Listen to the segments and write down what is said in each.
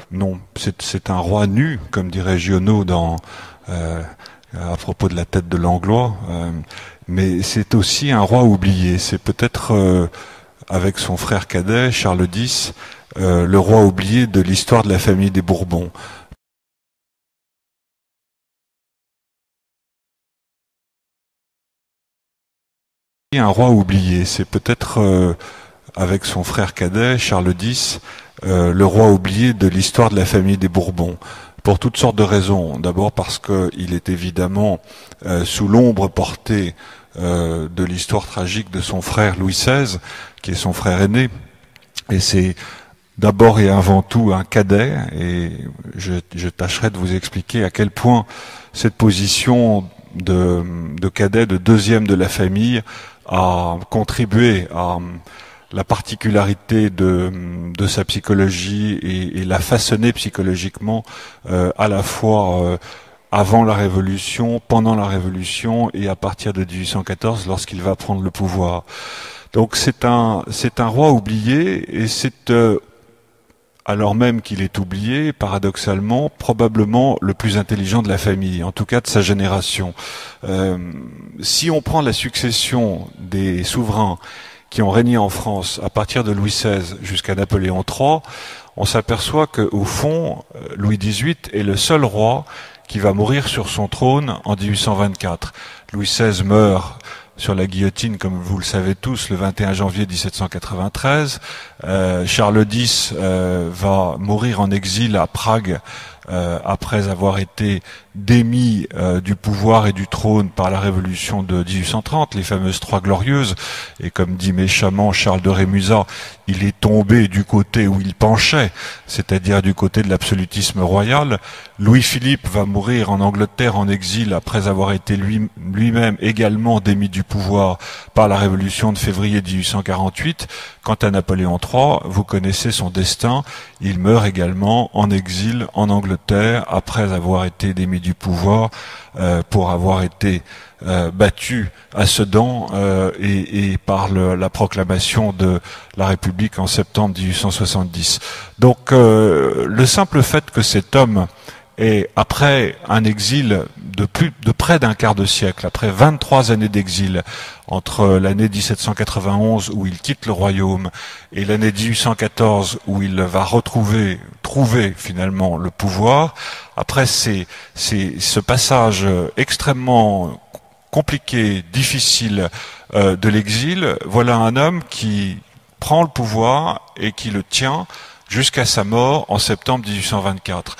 Non, c'est un roi nu, comme dirait Giono à propos de la tête de Langlois, mais c'est aussi un roi oublié. C'est peut-être, avec son frère cadet, Charles X, le roi oublié de l'histoire de la famille des Bourbons. Un roi oublié, c'est peut-être, avec son frère cadet, Charles X, le roi oublié de l'histoire de la famille des Bourbons, pour toutes sortes de raisons. D'abord parce qu'il est évidemment sous l'ombre portée de l'histoire tragique de son frère Louis XVI, qui est son frère aîné, et c'est d'abord et avant tout un cadet, et je tâcherai de vous expliquer à quel point cette position de cadet, de deuxième de la famille, a contribué à la particularité de sa psychologie et l'a façonné psychologiquement à la fois avant la Révolution, pendant la Révolution et à partir de 1814 lorsqu'il va prendre le pouvoir. Donc c'est un roi oublié et c'est alors même qu'il est oublié, paradoxalement, probablement le plus intelligent de la famille, en tout cas de sa génération. Si on prend la succession des souverains qui ont régné en France à partir de Louis XVI jusqu'à Napoléon III, on s'aperçoit qu'au fond, Louis XVIII est le seul roi qui va mourir sur son trône en 1824. Louis XVI meurt sur la guillotine, comme vous le savez tous, le 21 janvier 1793. Charles X va mourir en exil à Prague après avoir été démis du pouvoir et du trône par la Révolution de 1830, les fameuses Trois Glorieuses. Et comme dit méchamment Charles de Rémusat, il est tombé du côté où il penchait, c'est-à-dire du côté de l'absolutisme royal. Louis-Philippe va mourir en Angleterre en exil après avoir été lui-même également démis du pouvoir par la Révolution de février 1848. Quant à Napoléon III, vous connaissez son destin. Il meurt également en exil en Angleterre après avoir été démis du pouvoir pour avoir été battu à Sedan et par la proclamation de la République en septembre 1870. Donc le simple fait que cet homme ait, après un exil de près d'un quart de siècle, après 23 années d'exil, entre l'année 1791 où il quitte le royaume et l'année 1814 où il va trouver finalement le pouvoir, après ce passage extrêmement compliqué, difficile de l'exil, voilà un homme qui prend le pouvoir et qui le tient jusqu'à sa mort en septembre 1824.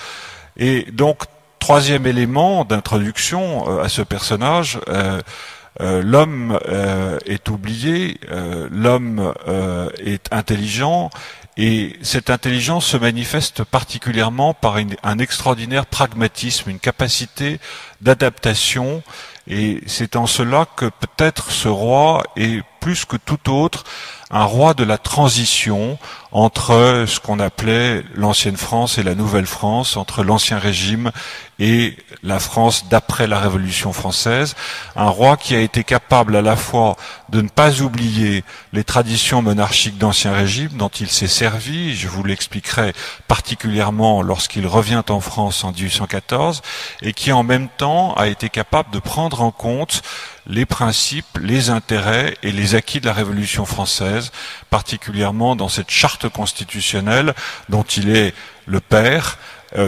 Et donc, troisième élément d'introduction à ce personnage, l'homme est oublié, l'homme est intelligent, et cette intelligence se manifeste particulièrement par un extraordinaire pragmatisme, une capacité d'adaptation, et c'est en cela que peut-être ce roi est plus que tout autre un roi de la transition entre ce qu'on appelait l'ancienne France et la nouvelle France, entre l'ancien régime et la France d'après la Révolution française. Un roi qui a été capable à la fois de ne pas oublier les traditions monarchiques d'ancien régime dont il s'est servi, je vous l'expliquerai particulièrement lorsqu'il revient en France en 1814, et qui en même temps a été capable de prendre en compte les principes, les intérêts et les acquis de la Révolution française, particulièrement dans cette charte constitutionnelle dont il est le père,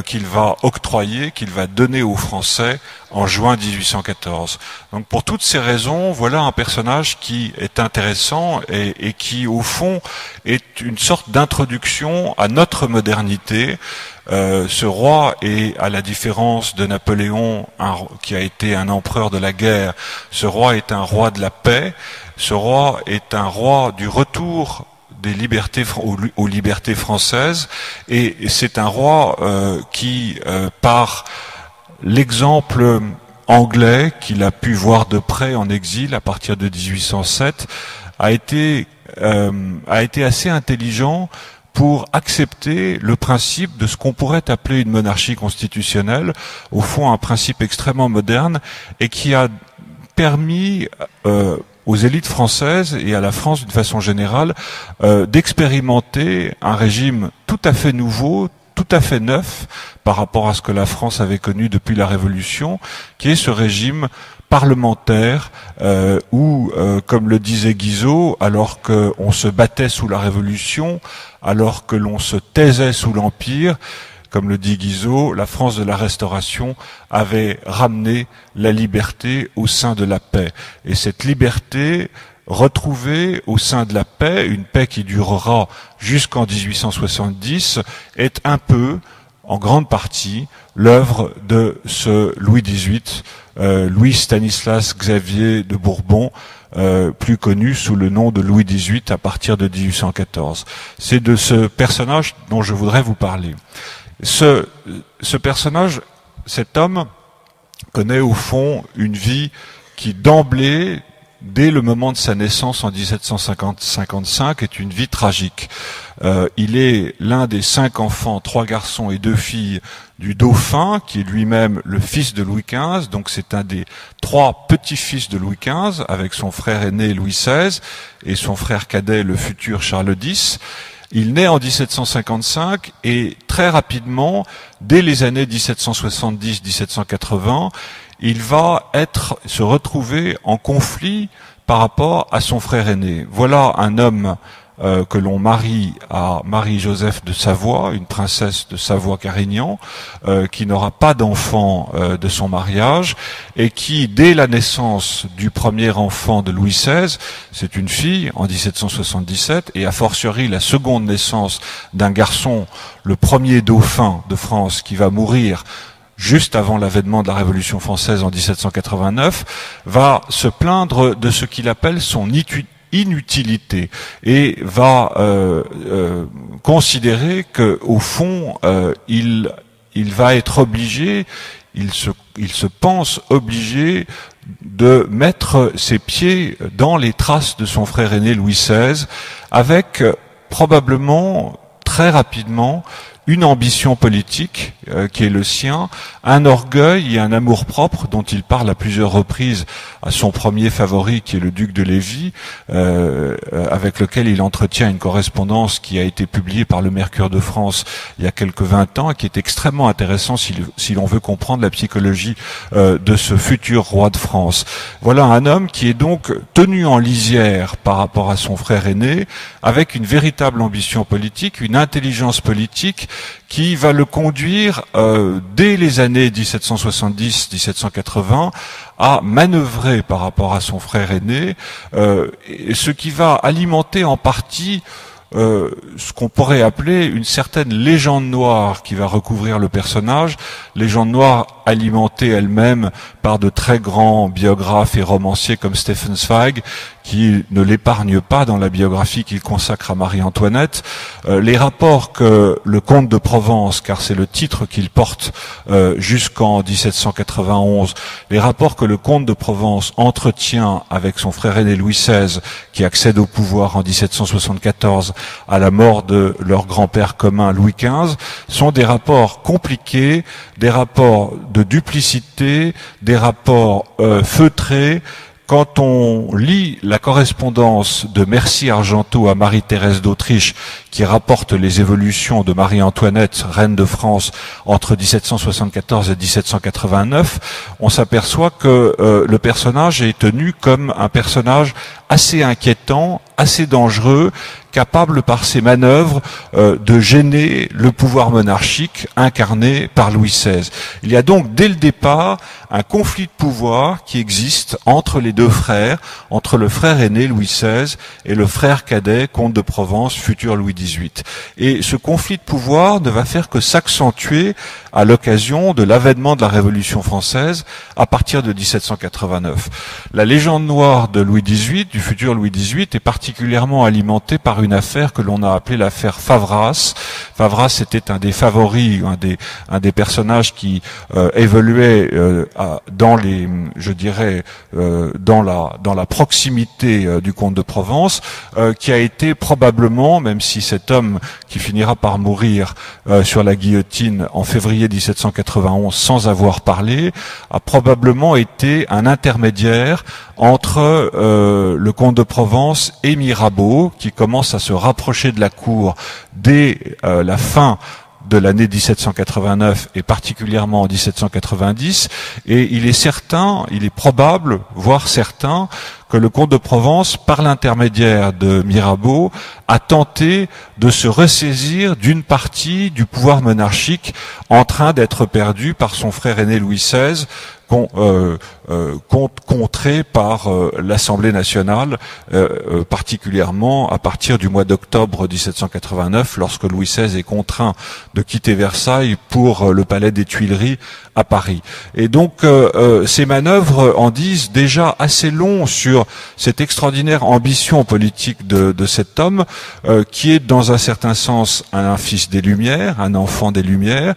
qu'il va octroyer, qu'il va donner aux Français en juin 1814. Donc pour toutes ces raisons, voilà un personnage qui est intéressant et qui, au fond, est une sorte d'introduction à notre modernité. Ce roi est, à la différence de Napoléon, qui a été un empereur de la guerre, ce roi est un roi de la paix, ce roi est un roi du retour des libertés aux libertés françaises, et c'est un roi qui, par l'exemple anglais qu'il a pu voir de près en exil à partir de 1807, a été assez intelligent pour accepter le principe de ce qu'on pourrait appeler une monarchie constitutionnelle, au fond un principe extrêmement moderne, et qui a permis aux élites françaises et à la France d'une façon générale d'expérimenter un régime tout à fait nouveau, tout à fait neuf par rapport à ce que la France avait connu depuis la Révolution, qui est ce régime parlementaire où, comme le disait Guizot, alors qu'on se battait sous la Révolution, alors que l'on se taisait sous l'Empire, comme le dit Guizot, la France de la Restauration avait ramené la liberté au sein de la paix. Et cette liberté retrouvée au sein de la paix, une paix qui durera jusqu'en 1870, est un peu, en grande partie, l'œuvre de ce Louis XVIII, Louis Stanislas Xavier de Bourbon, plus connu sous le nom de Louis XVIII à partir de 1814. C'est de ce personnage dont je voudrais vous parler. Ce personnage, cet homme, connaît au fond une vie qui d'emblée, dès le moment de sa naissance en 1755, est une vie tragique. Il est l'un des 5 enfants, 3 garçons et 2 filles, du dauphin, qui est lui-même le fils de Louis XV, donc c'est un des 3 petits-fils de Louis XV, avec son frère aîné Louis XVI et son frère cadet, le futur Charles X. Il naît en 1755 et très rapidement, dès les années 1770-1780, il va se retrouver en conflit par rapport à son frère aîné. Voilà un homme que l'on marie à Marie-Joseph de Savoie, une princesse de Savoie-Carignan, qui n'aura pas d'enfant de son mariage, et qui, dès la naissance du premier enfant de Louis XVI, c'est une fille en 1777, et a fortiori la seconde naissance d'un garçon, le premier dauphin de France, qui va mourir juste avant l'avènement de la Révolution française en 1789, va se plaindre de ce qu'il appelle son inutilité et va considérer que au fond il va être obligé, il se pense obligé de mettre ses pieds dans les traces de son frère aîné Louis XVI, avec probablement très rapidement une ambition politique qui est le sien, un orgueil et un amour-propre dont il parle à plusieurs reprises à son premier favori qui est le duc de Lévis, avec lequel il entretient une correspondance qui a été publiée par le Mercure de France il y a quelques 20 ans et qui est extrêmement intéressant si l'on veut comprendre la psychologie de ce futur roi de France. Voilà un homme qui est donc tenu en lisière par rapport à son frère aîné, avec une véritable ambition politique, une intelligence politique qui va le conduire dès les années 1770-1780 à manœuvrer par rapport à son frère aîné, ce qui va alimenter en partie ce qu'on pourrait appeler une certaine légende noire qui va recouvrir le personnage, légende noire alimentée elle-même par de très grands biographes et romanciers comme Stefan Zweig, qui ne l'épargne pas dans la biographie qu'il consacre à Marie-Antoinette. Les rapports que le comte de Provence, car c'est le titre qu'il porte jusqu'en 1791, les rapports que le comte de Provence entretient avec son frère aîné Louis XVI, qui accède au pouvoir en 1774 à la mort de leur grand-père commun Louis XV, sont des rapports compliqués, des rapports de duplicité, des rapports feutrés. Quand on lit la correspondance de Mercy-Argenteau à Marie-Thérèse d'Autriche, qui rapporte les évolutions de Marie-Antoinette, reine de France, entre 1774 et 1789, on s'aperçoit que le personnage est tenu comme un personnage assez inquiétant, assez dangereux, capable par ses manœuvres de gêner le pouvoir monarchique incarné par Louis XVI. Il y a donc dès le départ un conflit de pouvoir qui existe entre les deux frères, entre le frère aîné Louis XVI et le frère cadet, comte de Provence, futur Louis XVIII. Et ce conflit de pouvoir ne va faire que s'accentuer à l'occasion de l'avènement de la Révolution française à partir de 1789. La légende noire de Louis XVIII, du futur Louis XVIII, est particulièrement alimentée par une affaire que l'on a appelée l'affaire Favras. Favras était un des favoris, un des personnages qui évoluait dans les, je dirais, dans la proximité du comte de Provence, qui a été probablement, même si cet homme qui finira par mourir sur la guillotine en février 1791 sans avoir parlé, a probablement été un intermédiaire entre le comte de Provence et Mirabeau, qui commence à se rapprocher de la cour dès la fin de l'année 1789 et particulièrement en 1790, et il est probable, voire certain, que le comte de Provence, par l'intermédiaire de Mirabeau, a tenté de se ressaisir d'une partie du pouvoir monarchique en train d'être perdu par son frère aîné Louis XVI, contré par l'Assemblée nationale, particulièrement à partir du mois d'octobre 1789, lorsque Louis XVI est contraint de quitter Versailles pour le palais des Tuileries à Paris. Et donc ces manœuvres en disent déjà assez long sur cette extraordinaire ambition politique de cet homme, qui est dans un certain sens un fils des Lumières, un enfant des Lumières,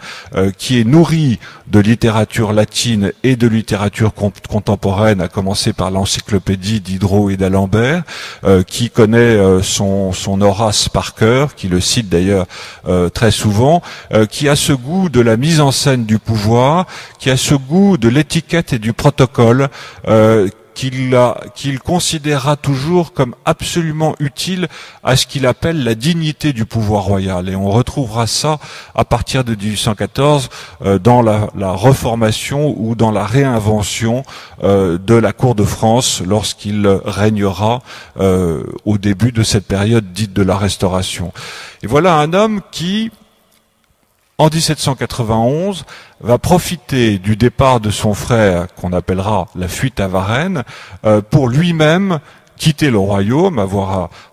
qui est nourri de littérature latine et de littérature contemporaine, à commencer par l'encyclopédie Diderot et d'Alembert, qui connaît son Horace par cœur, qui le cite d'ailleurs très souvent, qui a ce goût de la mise en scène du pouvoir, qui a ce goût de l'étiquette et du protocole, qu'il considérera toujours comme absolument utile à ce qu'il appelle la dignité du pouvoir royal. Et on retrouvera ça à partir de 1814 dans la reformation ou dans la réinvention de la cour de France lorsqu'il régnera au début de cette période dite de la Restauration. Et voilà un homme qui, en 1791, va profiter du départ de son frère, qu'on appellera la fuite à Varennes, pour lui-même quitter le royaume,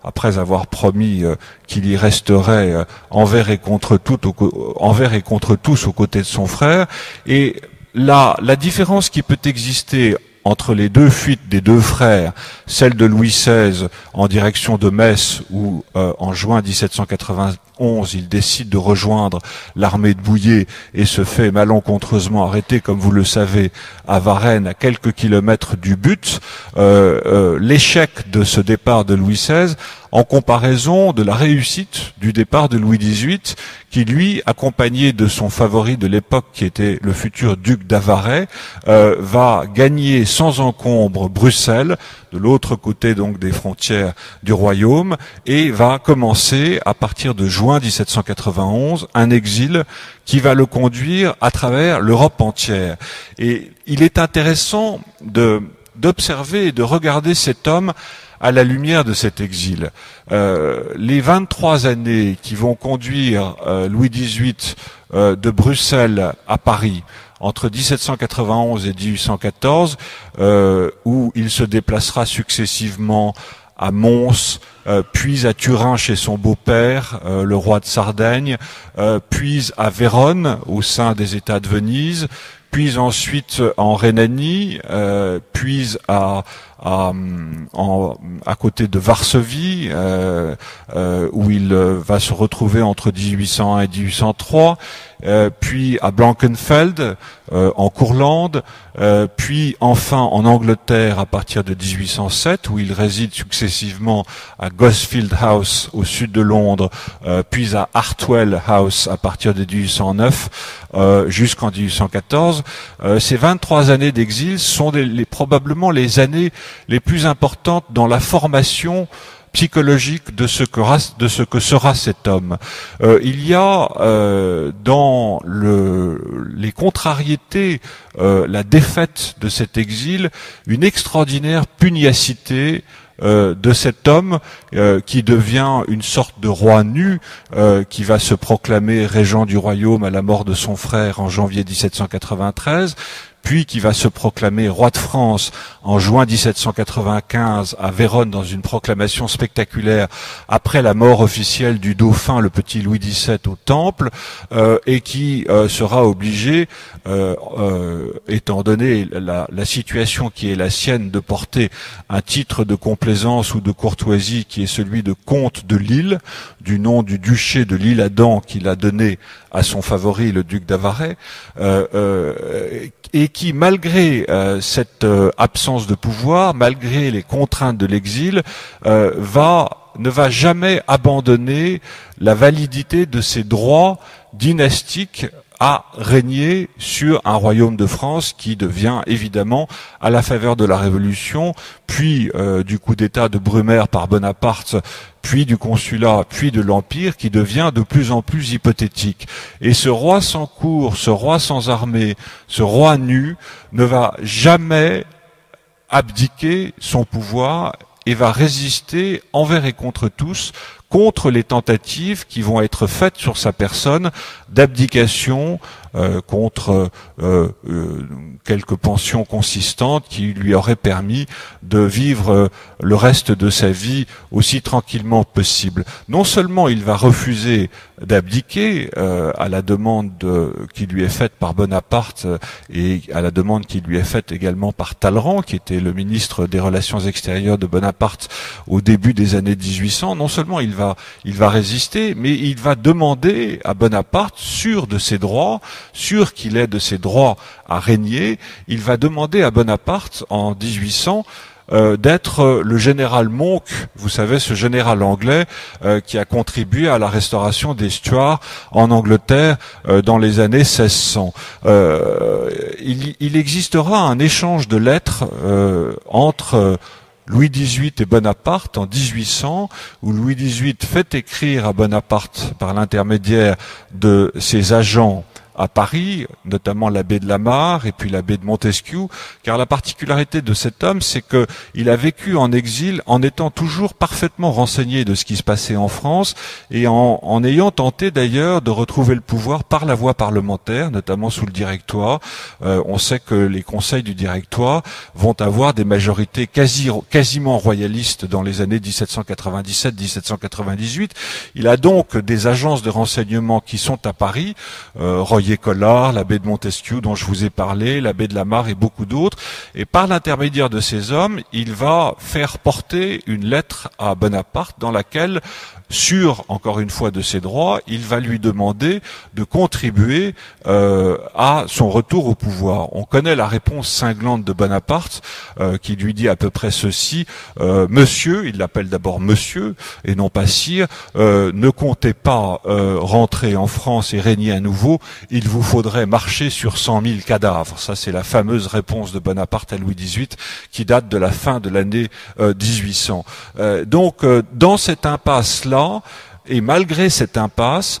après avoir promis qu'il y resterait envers et contre tous aux côtés de son frère. Et la différence qui peut exister entre les deux fuites des deux frères, celle de Louis XVI en direction de Metz, où en juin 1791 il décide de rejoindre l'armée de Bouillé et se fait malencontreusement arrêter, comme vous le savez, à Varennes, à quelques kilomètres du but, l'échec de ce départ de Louis XVI en comparaison de la réussite du départ de Louis XVIII, qui lui, accompagné de son favori de l'époque, qui était le futur duc d'Avaray, va gagner sans encombre Bruxelles, de l'autre côté donc des frontières du royaume, et va commencer, à partir de juin 1791, un exil qui va le conduire à travers l'Europe entière. Et il est intéressant d'observer et de regarder cet homme à la lumière de cet exil. Les 23 années qui vont conduire Louis XVIII de Bruxelles à Paris, entre 1791 et 1814, où il se déplacera successivement à Mons, puis à Turin chez son beau-père, le roi de Sardaigne, puis à Vérone, au sein des États de Venise, puis ensuite en Rhénanie, puis à côté de Varsovie, où il va se retrouver entre 1801 et 1803, puis à Blankenfeld, en Courlande, puis enfin en Angleterre à partir de 1807, où il réside successivement à Gosfield House au sud de Londres, puis à Hartwell House à partir de 1809 jusqu'en 1814. Ces 23 années d'exil sont probablement les années les plus importantes dans la formation psychologique de ce que sera cet homme. Il y a dans les contrariétés, la défaite de cet exil, une extraordinaire pugnacité de cet homme qui devient une sorte de roi nu, qui va se proclamer régent du royaume à la mort de son frère en janvier 1793, puis qui va se proclamer roi de France en juin 1795 à Vérone dans une proclamation spectaculaire après la mort officielle du dauphin, le petit Louis XVII, au Temple, et qui sera obligé, étant donné la situation qui est la sienne, de porter un titre de complaisance ou de courtoisie qui est celui de comte de Lille, du nom du duché de l'Isle-Adam qu'il a donné à son favori, le duc d'Avaray, et qui, malgré cette absence de pouvoir, malgré les contraintes de l'exil, ne va jamais abandonner la validité de ses droits dynastiques à régner sur un royaume de France qui devient évidemment, à la faveur de la Révolution, puis du coup d'État de Brumaire par Bonaparte, puis du consulat, puis de l'Empire, qui devient de plus en plus hypothétique. Et ce roi sans cour, ce roi sans armée, ce roi nu, ne va jamais abdiquer son pouvoir et va résister envers et contre tous, contre les tentatives qui vont être faites sur sa personne d'abdication, contre quelques pensions consistantes qui lui auraient permis de vivre le reste de sa vie aussi tranquillement possible. Non seulement il va refuser d'abdiquer à la demande qui lui est faite par Bonaparte et à la demande qui lui est faite également par Talleyrand, qui était le ministre des Relations extérieures de Bonaparte au début des années 1800, non seulement il va résister, mais il va demander à Bonaparte, sûr de ses droits, sûr qu'il est de ses droits à régner, il va demander à Bonaparte en 1800 d'être le général Monk, vous savez, ce général anglais qui a contribué à la restauration des Stuarts en Angleterre dans les années 1600. Il existera un échange de lettres entre Louis XVIII et Bonaparte en 1800, où Louis XVIII fait écrire à Bonaparte par l'intermédiaire de ses agents à Paris, notamment l'abbé de la Mare et puis l'abbé de Montesquieu, car la particularité de cet homme, c'est qu'il a vécu en exil en étant toujours parfaitement renseigné de ce qui se passait en France et en ayant tenté d'ailleurs de retrouver le pouvoir par la voie parlementaire, notamment sous le Directoire. On sait que les conseils du Directoire vont avoir des majorités quasiment royalistes dans les années 1797-1798. Il a donc des agences de renseignement qui sont à Paris, Royer-Collard, l'abbé de Montesquieu dont je vous ai parlé, l'abbé de la Mare et beaucoup d'autres. Et par l'intermédiaire de ces hommes, il va faire porter une lettre à Bonaparte dans laquelle, sûr encore une fois de ses droits, il va lui demander de contribuer à son retour au pouvoir. On connaît la réponse cinglante de Bonaparte qui lui dit à peu près ceci: Monsieur, il l'appelle d'abord Monsieur et non pas Sire, ne comptez pas rentrer en France et régner à nouveau, il vous faudrait marcher sur 100 000 cadavres. Ça, c'est la fameuse réponse de Bonaparte à Louis XVIII qui date de la fin de l'année 1800. Donc, dans cette impasse-là, et malgré cette impasse,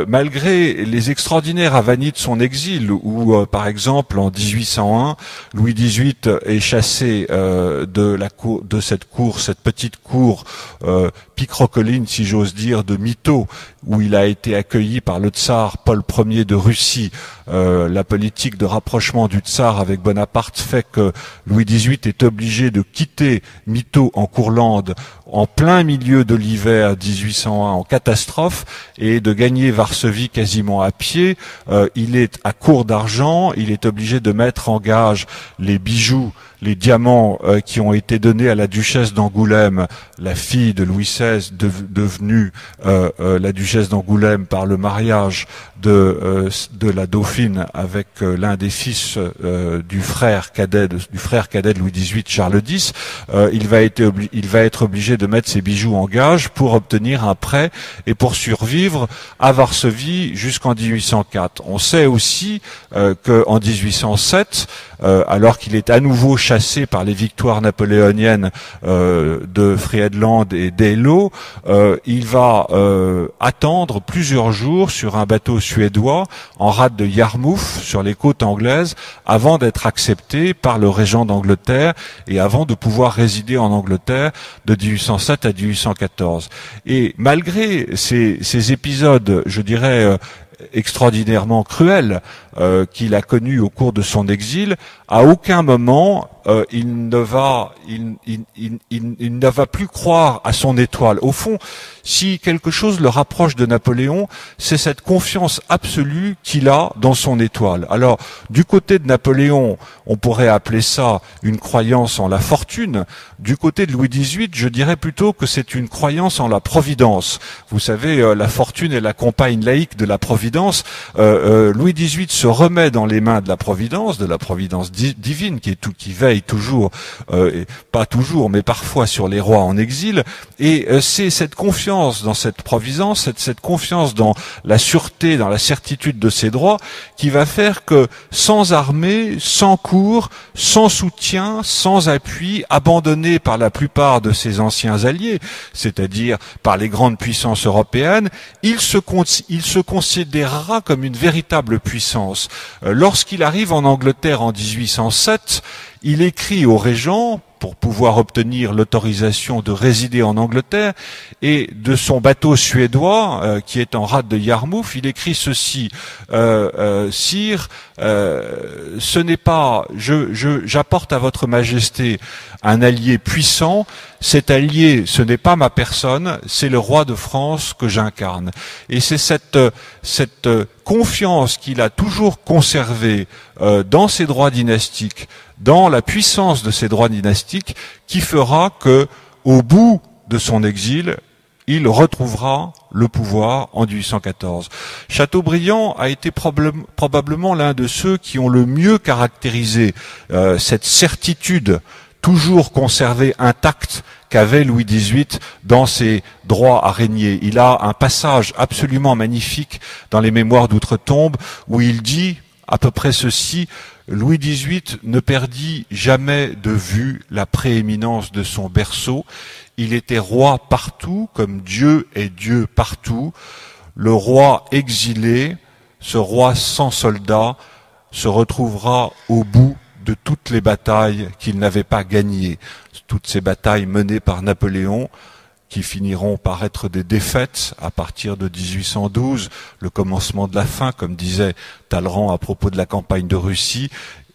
malgré les extraordinaires avanies de son exil, où par exemple en 1801, Louis XVIII est chassé de cette petite cour picrocolline, si j'ose dire, de Mito, où il a été accueilli par le tsar Paul Ier de Russie. La politique de rapprochement du tsar avec Bonaparte fait que Louis XVIII est obligé de quitter Mito en Courlande en plein milieu de l'hiver 1801 en catastrophe et de gagner Varsovie quasiment à pied. Il est à court d'argent, il est obligé de mettre en gage les bijoux, les diamants qui ont été donnés à la duchesse d'Angoulême, la fille de Louis XVI, devenue la duchesse d'Angoulême par le mariage de la dauphine avec l'un des fils du frère cadet de Louis XVIII, Charles X. Il va être obligé de mettre ses bijoux en gage pour obtenir un prêt et pour survivre à Varsovie jusqu'en 1804. On sait aussi qu'en 1807, alors qu'il est à nouveau chassé par les victoires napoléoniennes de Friedland et d'Eylau, il va attendre plusieurs jours sur un bateau suédois en rade de Yarmouth sur les côtes anglaises avant d'être accepté par le régent d'Angleterre et avant de pouvoir résider en Angleterre de 1807 à 1814. Et malgré ces épisodes, je dirais, extraordinairement cruels qu'il a connus au cours de son exil, à aucun moment il ne va plus croire à son étoile. Au fond, si quelque chose le rapproche de Napoléon, c'est cette confiance absolue qu'il a dans son étoile. Alors, du côté de Napoléon, on pourrait appeler ça une croyance en la fortune. Du côté de Louis XVIII, je dirais plutôt que c'est une croyance en la providence. Vous savez, la fortune est la compagne laïque de la providence. Louis XVIII se remet dans les mains de la providence divine qui veille veille toujours, et pas toujours, mais parfois sur les rois en exil. Et c'est cette confiance dans cette providence, cette confiance dans la sûreté, dans la certitude de ses droits, qui va faire que sans armée, sans cour, sans soutien, sans appui, abandonné par la plupart de ses anciens alliés, c'est-à-dire par les grandes puissances européennes, il se considérera comme une véritable puissance. Lorsqu'il arrive en Angleterre en 1807, il écrit au régent pour pouvoir obtenir l'autorisation de résider en Angleterre, et de son bateau suédois qui est en rade de Yarmouth, il écrit ceci: Sire, ce n'est pas, j'apporte à votre Majesté un allié puissant. Cet allié, ce n'est pas ma personne, c'est le roi de France que j'incarne. Et c'est cette confiance qu'il a toujours conservée dans ses droits dynastiques, dans la puissance de ses droits dynastiques, qui fera que, au bout de son exil, il retrouvera le pouvoir en 1814. Chateaubriand a été probablement l'un de ceux qui ont le mieux caractérisé cette certitude toujours conservée intacte qu'avait Louis XVIII dans ses droits à régner. Il a un passage absolument magnifique dans les Mémoires d'outre-tombe où il dit à peu près ceci: Louis XVIII ne perdit jamais de vue la prééminence de son berceau. Il était roi partout, comme Dieu est Dieu partout. Le roi exilé, ce roi sans soldats, se retrouvera au bout de toutes les batailles qu'il n'avait pas gagnées. Toutes ces batailles menées par Napoléon, qui finiront par être des défaites à partir de 1812, le commencement de la fin, comme disait Talleyrand à propos de la campagne de Russie,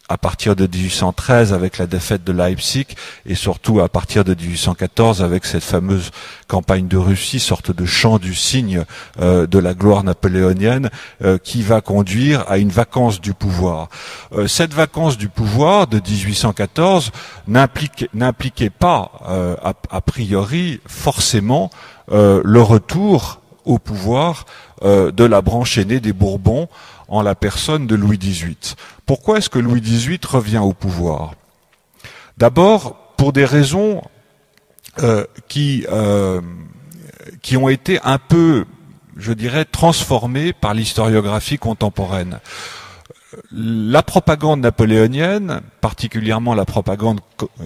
à partir de 1813 avec la défaite de Leipzig, et surtout à partir de 1814 avec cette fameuse campagne de Russie, sorte de chant du cygne de la gloire napoléonienne, qui va conduire à une vacance du pouvoir. Cette vacance du pouvoir de 1814 n'impliquait pas a priori forcément le retour au pouvoir de la branche aînée des Bourbons en la personne de Louis XVIII. Pourquoi est-ce que Louis XVIII revient au pouvoir? D'abord, pour des raisons qui ont été un peu, je dirais, transformées par l'historiographie contemporaine. La propagande napoléonienne, particulièrement la propagande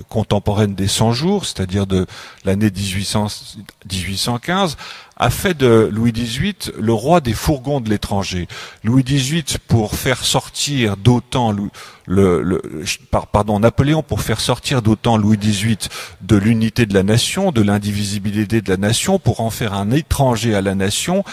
contemporaine des 100 jours, c'est-à-dire de l'année 1815, a fait de Louis XVIII le roi des fourgons de l'étranger. Louis XVIII, pour faire sortir d'OTAN Napoléon, pour faire sortir d'OTAN Louis XVIII de l'unité de la nation, de l'indivisibilité de la nation, pour en faire un étranger à la nation,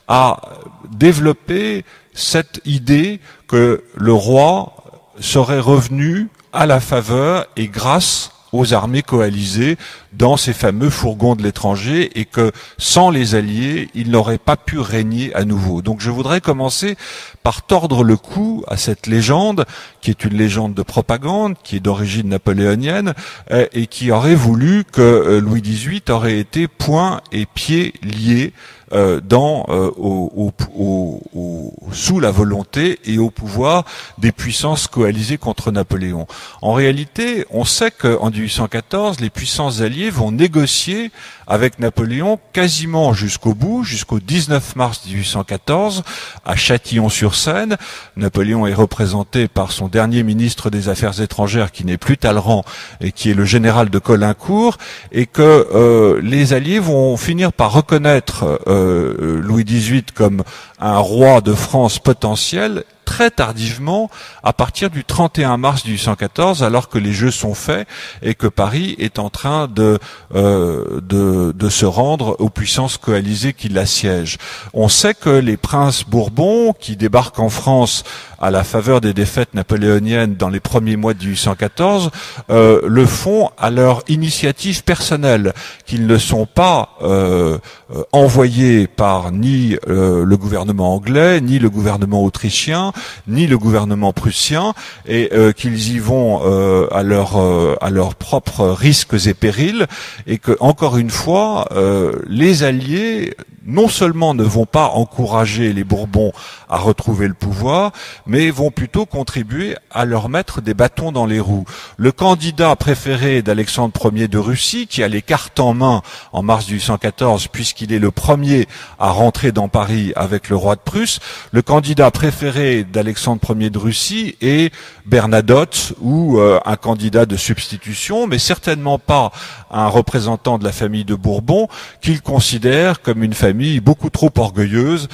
a développé cette idée que le roi serait revenu à la faveur et grâce aux armées coalisées dans ces fameux fourgons de l'étranger, et que sans les alliés, il n'aurait pas pu régner à nouveau. Donc je voudrais commencer par tordre le cou à cette légende, qui est une légende de propagande, qui est d'origine napoléonienne, et qui aurait voulu que Louis XVIII aurait été poings et pieds liés sous la volonté et au pouvoir des puissances coalisées contre Napoléon. En réalité, on sait qu'en 1814, les puissances alliées vont négocier avec Napoléon quasiment jusqu'au bout, jusqu'au 19 mars 1814, à Châtillon-sur-Seine. Napoléon est représenté par son dernier ministre des Affaires étrangères, qui n'est plus Talleyrand, et qui est le général de Caulaincourt, et que les Alliés vont finir par reconnaître Louis XVIII comme un roi de France potentiel très tardivement, à partir du 31 mars 1814, alors que les jeux sont faits et que Paris est en train de se rendre aux puissances coalisées qui l'assiègent. On sait que les princes Bourbons, qui débarquent en France à la faveur des défaites napoléoniennes dans les premiers mois de 1814, le font à leur initiative personnelle, qu'ils ne sont pas envoyés par ni le gouvernement anglais, ni le gouvernement autrichien, ni le gouvernement prussien, et qu'ils y vont à leurs propres risques et périls, et que, encore une fois, les Alliés non seulement ne vont pas encourager les Bourbons à retrouver le pouvoir, mais vont plutôt contribuer à leur mettre des bâtons dans les roues. Le candidat préféré d'Alexandre Ier de Russie, qui a les cartes en main en mars 1814, puisqu'il est le premier à rentrer dans Paris avec le roi de Prusse, le candidat préféré d'Alexandre Ier de Russie est Bernadotte, ou un candidat de substitution, mais certainement pas un représentant de la famille de Bourbon, qu'il considère comme une famille beaucoup trop orgueilleuse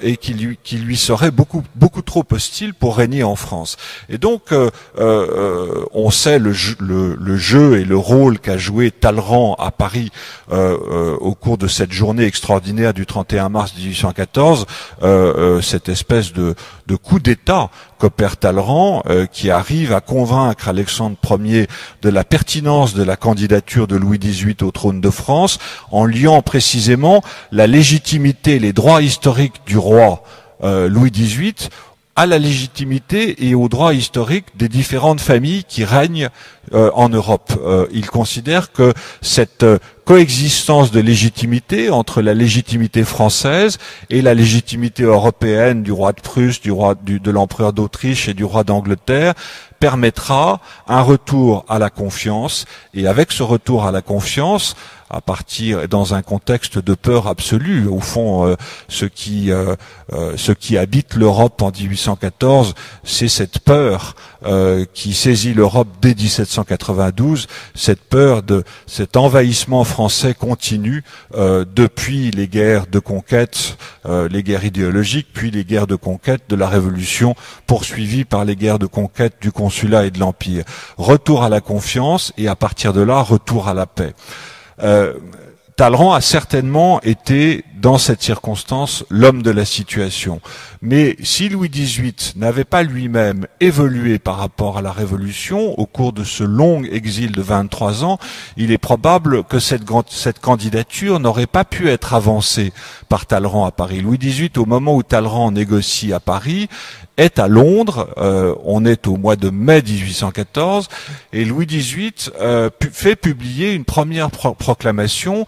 et qui lui serait beaucoup trop hostile pour régner en France. Et donc, on sait le jeu et le rôle qu'a joué Talleyrand à Paris au cours de cette journée extraordinaire du 31 mars 1814, cette espèce de coup d'État qu'opère Talleyrand, qui arrive à convaincre Alexandre Ier de la pertinence de la candidature de Louis XVIII au trône de France, en liant précisément la légitimité, les droits historiques du roi Louis XVIII à la légitimité et aux droits historiques des différentes familles qui règnent en Europe. Il considère que cette coexistence de légitimité entre la légitimité française et la légitimité européenne du roi de Prusse, de l'empereur d'Autriche et du roi d'Angleterre permettra un retour à la confiance, et avec ce retour à la confiance, à partir dans un contexte de peur absolue, au fond, ce qui habite l'Europe en 1814, c'est cette peur qui saisit l'Europe dès 1792, cette peur de cet envahissement français continu depuis les guerres de conquête, les guerres idéologiques, puis les guerres de conquête de la Révolution, poursuivies par les guerres de conquête du consulat et de l'Empire. Retour à la confiance, et à partir de là, retour à la paix. Talleyrand a certainement été, dans cette circonstance, l'homme de la situation. Mais si Louis XVIII n'avait pas lui-même évolué par rapport à la Révolution au cours de ce long exil de 23 ans, il est probable que cette candidature n'aurait pas pu être avancée par Talleyrand à Paris. Louis XVIII, au moment où Talleyrand négocie à Paris, est à Londres, on est au mois de mai 1814, et Louis XVIII fait publier une première proclamation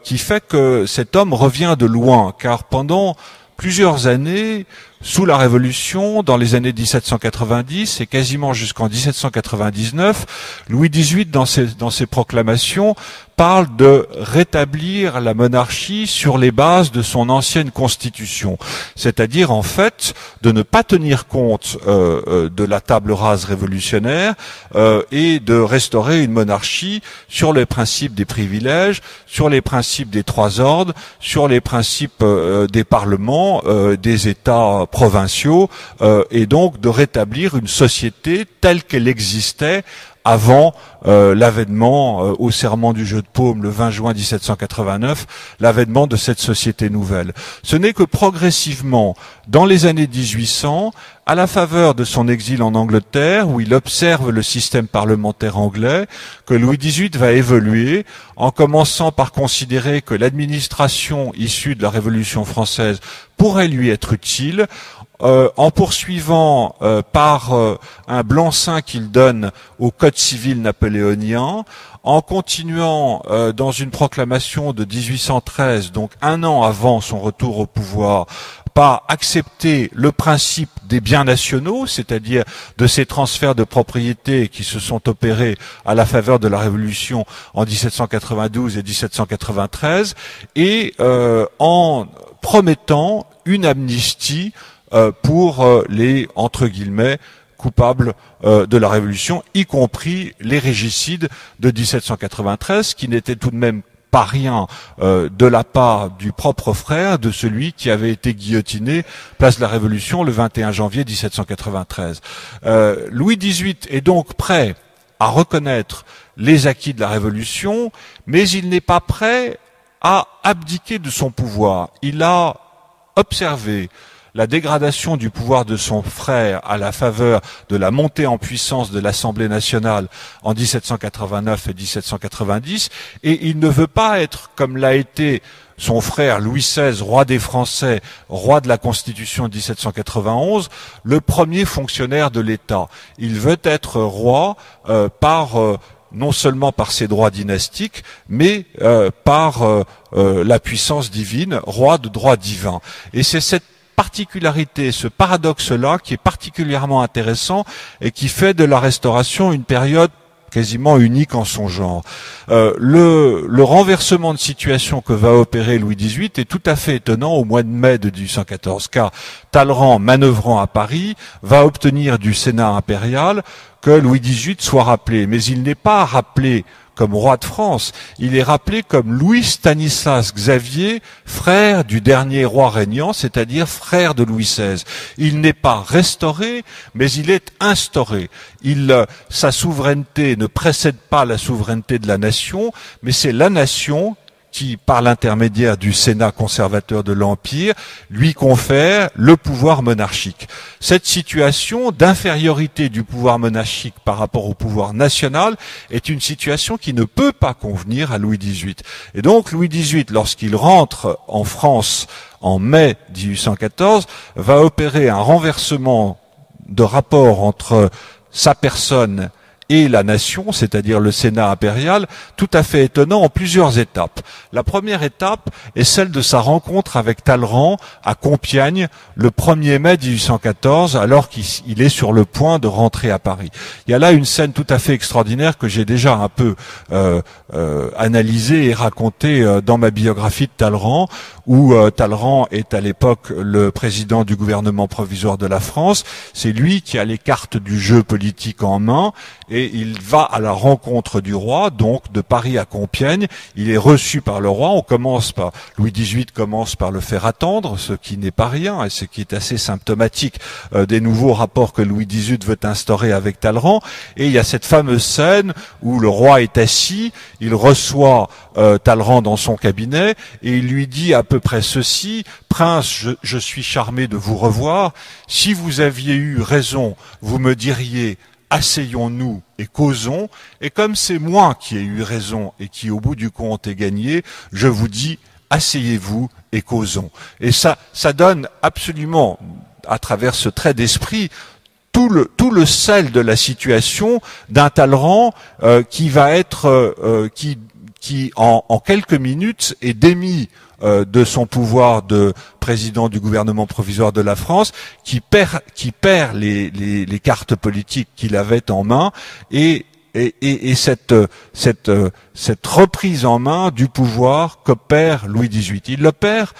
qui fait que cet homme revient de loin, car pendant plusieurs années, sous la Révolution, dans les années 1790 et quasiment jusqu'en 1799, Louis XVIII, dans ses proclamations, parle de rétablir la monarchie sur les bases de son ancienne constitution, c'est-à-dire en fait de ne pas tenir compte de la table rase révolutionnaire et de restaurer une monarchie sur les principes des privilèges, sur les principes des trois ordres, sur les principes des parlements, des États provinciaux, et donc de rétablir une société telle qu'elle existait avant l'avènement au serment du jeu de paume le 20 juin 1789, l'avènement de cette société nouvelle. Ce n'est que progressivement, dans les années 1800, à la faveur de son exil en Angleterre, où il observe le système parlementaire anglais, que Louis XVIII va évoluer, en commençant par considérer que l'administration issue de la Révolution française pourrait lui être utile, en poursuivant par un blanc-seing qu'il donne au Code civil napoléonien, en continuant dans une proclamation de 1813, donc un an avant son retour au pouvoir, par accepter le principe des biens nationaux, c'est-à-dire de ces transferts de propriété qui se sont opérés à la faveur de la Révolution en 1792 et 1793, et en promettant une amnistie pour les, entre guillemets, coupables de la Révolution, y compris les régicides de 1793, qui n'étaient tout de même pas rien de la part du propre frère de celui qui avait été guillotiné place de la Révolution le 21 janvier 1793. Louis XVIII est donc prêt à reconnaître les acquis de la Révolution, mais il n'est pas prêt à abdiquer de son pouvoir. Il a observé la dégradation du pouvoir de son frère à la faveur de la montée en puissance de l'Assemblée nationale en 1789 et 1790, et il ne veut pas être, comme l'a été son frère Louis XVI, roi des Français, roi de la Constitution de 1791, le premier fonctionnaire de l'État. Il veut être roi par non seulement par ses droits dynastiques, mais par la puissance divine, roi de droit divin. Et c'est cette particularité, ce paradoxe-là qui est particulièrement intéressant et qui fait de la Restauration une période quasiment unique en son genre. Le renversement de situation que va opérer Louis XVIII est tout à fait étonnant au mois de mai de 1814, car Talleyrand, manœuvrant à Paris, va obtenir du Sénat impérial que Louis XVIII soit rappelé. Mais il n'est pas rappelé comme roi de France, il est rappelé comme Louis Stanislas Xavier, frère du dernier roi régnant, c'est-à-dire frère de Louis XVI. Il n'est pas restauré, mais il est instauré. Sa souveraineté ne précède pas la souveraineté de la nation, mais c'est la nation qui, par l'intermédiaire du Sénat conservateur de l'Empire, lui confère le pouvoir monarchique. Cette situation d'infériorité du pouvoir monarchique par rapport au pouvoir national est une situation qui ne peut pas convenir à Louis XVIII. Et donc Louis XVIII, lorsqu'il rentre en France en mai 1814, va opérer un renversement de rapport entre sa personne et la nation, c'est-à-dire le Sénat impérial, tout à fait étonnant en plusieurs étapes. La première étape est celle de sa rencontre avec Talleyrand à Compiègne le 1er mai 1814, alors qu'il est sur le point de rentrer à Paris. Il y a là une scène tout à fait extraordinaire que j'ai déjà un peu analysée et racontée dans ma biographie de Talleyrand, où Talleyrand est à l'époque le président du gouvernement provisoire de la France. C'est lui qui a les cartes du jeu politique en main, et il va à la rencontre du roi, donc de Paris à Compiègne. Il est reçu par le roi. Louis XVIII commence par le faire attendre, ce qui n'est pas rien, et ce qui est assez symptomatique des nouveaux rapports que Louis XVIII veut instaurer avec Talleyrand. Et il y a cette fameuse scène où le roi est assis, il reçoit Talleyrand dans son cabinet, et il lui dit à peu près ceci: Prince, je suis charmé de vous revoir. Si vous aviez eu raison, vous me diriez: asseyons-nous et causons, et comme c'est moi qui ai eu raison et qui au bout du compte ai gagné, je vous dis: asseyez-vous et causons. Et ça donne absolument, à travers ce trait d'esprit, tout le sel de la situation d'un Talleyrand qui va être qui en quelques minutes est démis de son pouvoir de président du gouvernement provisoire de la France, qui perd les cartes politiques qu'il avait en main, et cette reprise en main du pouvoir qu'opère Louis XVIII. Il l'opère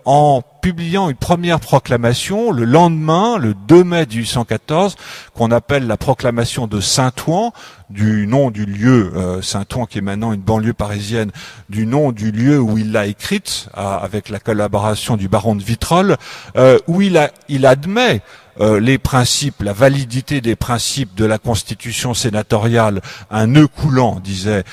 en publiant une première proclamation le lendemain, le 2 mai 1814, qu'on appelle la proclamation de Saint-Ouen, du nom du lieu, Saint-Ouen qui est maintenant une banlieue parisienne, du nom du lieu où il l'a écrite, avec la collaboration du baron de Vitrolles, où il admet les principes, la validité des principes de la constitution sénatoriale, un nœud coulant, disait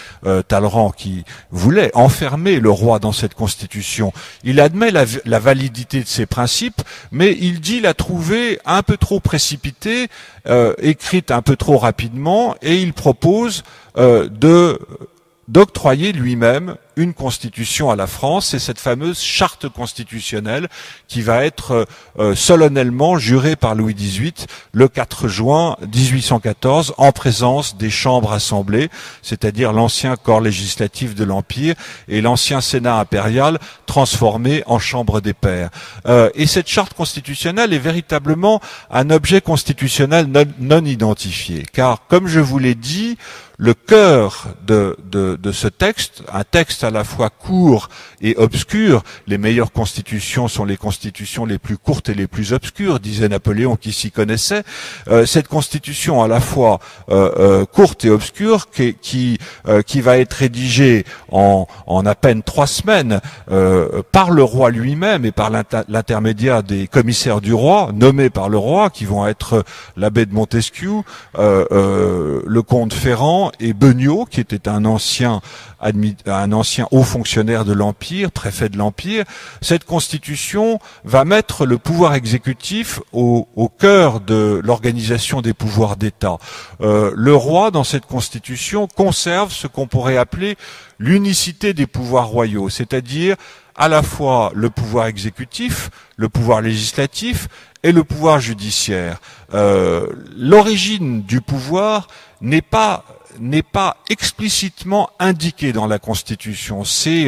Talleyrand, qui voulait enfermer le roi dans cette constitution. Il admet la validité de ces principes, mais il dit la trouver un peu trop précipitée, écrite un peu trop rapidement, et il propose d'octroyer lui-même une constitution à la France. C'est cette fameuse charte constitutionnelle qui va être solennellement jurée par Louis XVIII le 4 juin 1814 en présence des chambres assemblées, c'est-à-dire l'ancien corps législatif de l'Empire et l'ancien Sénat impérial transformé en chambre des pairs. Et cette charte constitutionnelle est véritablement un objet constitutionnel non identifié, car comme je vous l'ai dit, le cœur de ce texte, un texte à la fois court et obscur, les meilleures constitutions sont les constitutions les plus courtes et les plus obscures, disait Napoléon qui s'y connaissait. Cette constitution à la fois courte et obscure, qui va être rédigée en à peine 3 semaines par le roi lui-même et par l'intermédiaire des commissaires du roi, nommés par le roi, qui vont être l'abbé de Montesquieu, le comte Ferrand et Beugnot, qui était un ancien haut fonctionnaire de l'Empire, préfet de l'Empire. Cette constitution va mettre le pouvoir exécutif au cœur de l'organisation des pouvoirs d'État. Le roi, dans cette constitution, conserve ce qu'on pourrait appeler l'unicité des pouvoirs royaux, c'est-à-dire à la fois le pouvoir exécutif, le pouvoir législatif et le pouvoir judiciaire. L'origine du pouvoir n'est pas n'est pas explicitement indiqué dans la Constitution. C'est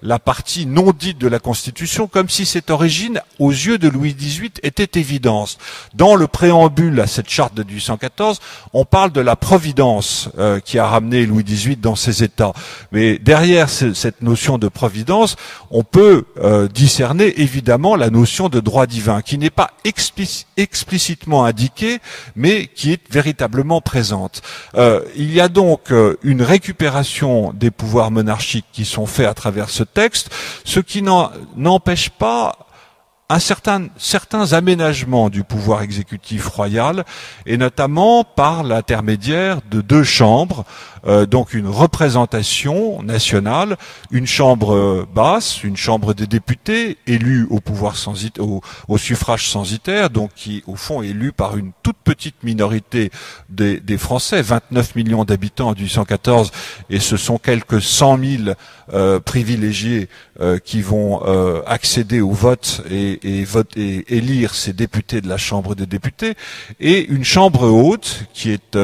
la partie non dite de la Constitution, comme si cette origine, aux yeux de Louis XVIII, était évidente. Dans le préambule à cette charte de 1814, on parle de la providence qui a ramené Louis XVIII dans ses États. Mais derrière cette notion de providence, on peut discerner évidemment la notion de droit divin, qui n'est pas explicitement indiquée, mais qui est véritablement présente. Il y a donc une récupération des pouvoirs monarchiques qui sont faits à travers ce texte, ce qui n'empêche pas certains aménagements du pouvoir exécutif royal, et notamment par l'intermédiaire de deux chambres, donc une représentation nationale, une chambre basse, une chambre des députés, élue au pouvoir au suffrage censitaire, donc qui au fond est élue par une toute petite minorité des Français, 29 millions d'habitants en 1814, et ce sont quelques 100 000 privilégiés qui vont accéder au vote et élire ces députés de la Chambre des députés, et une chambre haute qui est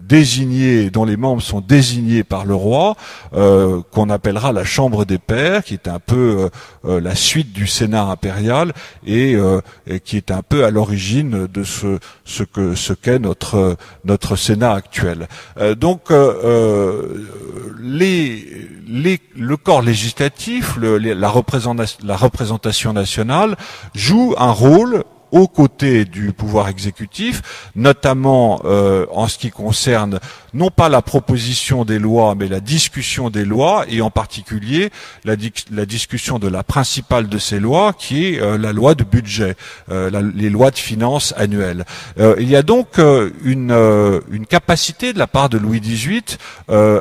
désignée, dont les membres sont désignés par le roi, qu'on appellera la Chambre des Pairs, qui est un peu la suite du Sénat impérial et qui est un peu à l'origine de ce qu'est notre Sénat actuel. Donc le corps législatif, la représentation nationale joue un rôle aux côtés du pouvoir exécutif, notamment en ce qui concerne non pas la proposition des lois, mais la discussion des lois, et en particulier la discussion de la principale de ces lois, qui est la loi de budget, les lois de finances annuelles. Il y a donc une capacité de la part de Louis XVIII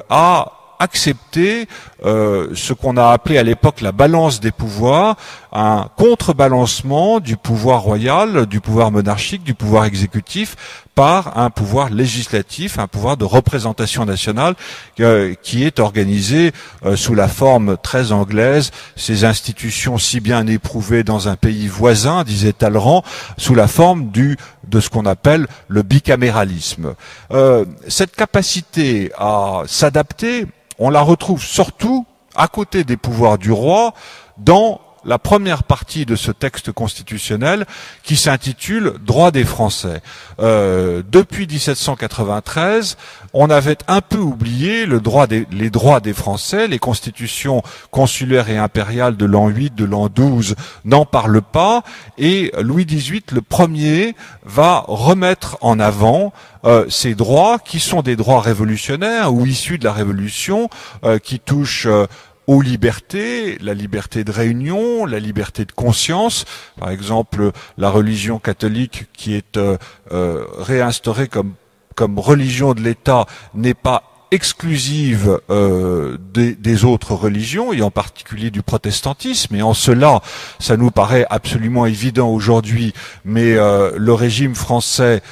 à accepter ce qu'on a appelé à l'époque la balance des pouvoirs, un contrebalancement du pouvoir royal, du pouvoir monarchique, du pouvoir exécutif par un pouvoir législatif, un pouvoir de représentation nationale qui est organisé sous la forme très anglaise, ces institutions si bien éprouvées dans un pays voisin, disait Talleyrand, sous la forme de ce qu'on appelle le bicaméralisme. Cette capacité à s'adapter, on la retrouve surtout à côté des pouvoirs du roi dans la première partie de ce texte constitutionnel qui s'intitule « Droits des Français ». Depuis 1793, on avait un peu oublié les droits des Français. Les constitutions consulaires et impériales de l'an 8, de l'an 12 n'en parlent pas, et Louis XVIII, le premier, va remettre en avant ces droits qui sont des droits révolutionnaires ou issus de la Révolution, qui touchent aux libertés, la liberté de réunion, la liberté de conscience. Par exemple, la religion catholique qui est réinstaurée comme religion de l'État n'est pas exclusive des autres religions, et en particulier du protestantisme, et en cela, ça nous paraît absolument évident aujourd'hui, mais le régime français,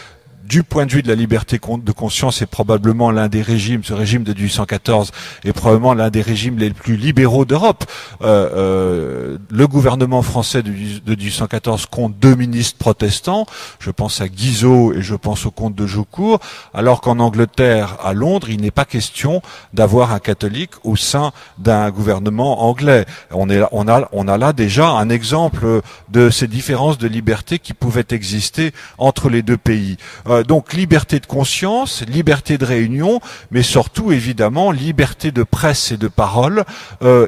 du point de vue de la liberté de conscience, est probablement l'un des régimes, ce régime de 1814 est probablement l'un des régimes les plus libéraux d'Europe. Le gouvernement français de 1814 compte 2 ministres protestants, je pense à Guizot et je pense au comte de Jaucourt, alors qu'en Angleterre, à Londres, il n'est pas question d'avoir un catholique au sein d'un gouvernement anglais. On a là déjà un exemple de ces différences de liberté qui pouvaient exister entre les deux pays. Donc liberté de conscience, liberté de réunion, mais surtout évidemment liberté de presse et de parole.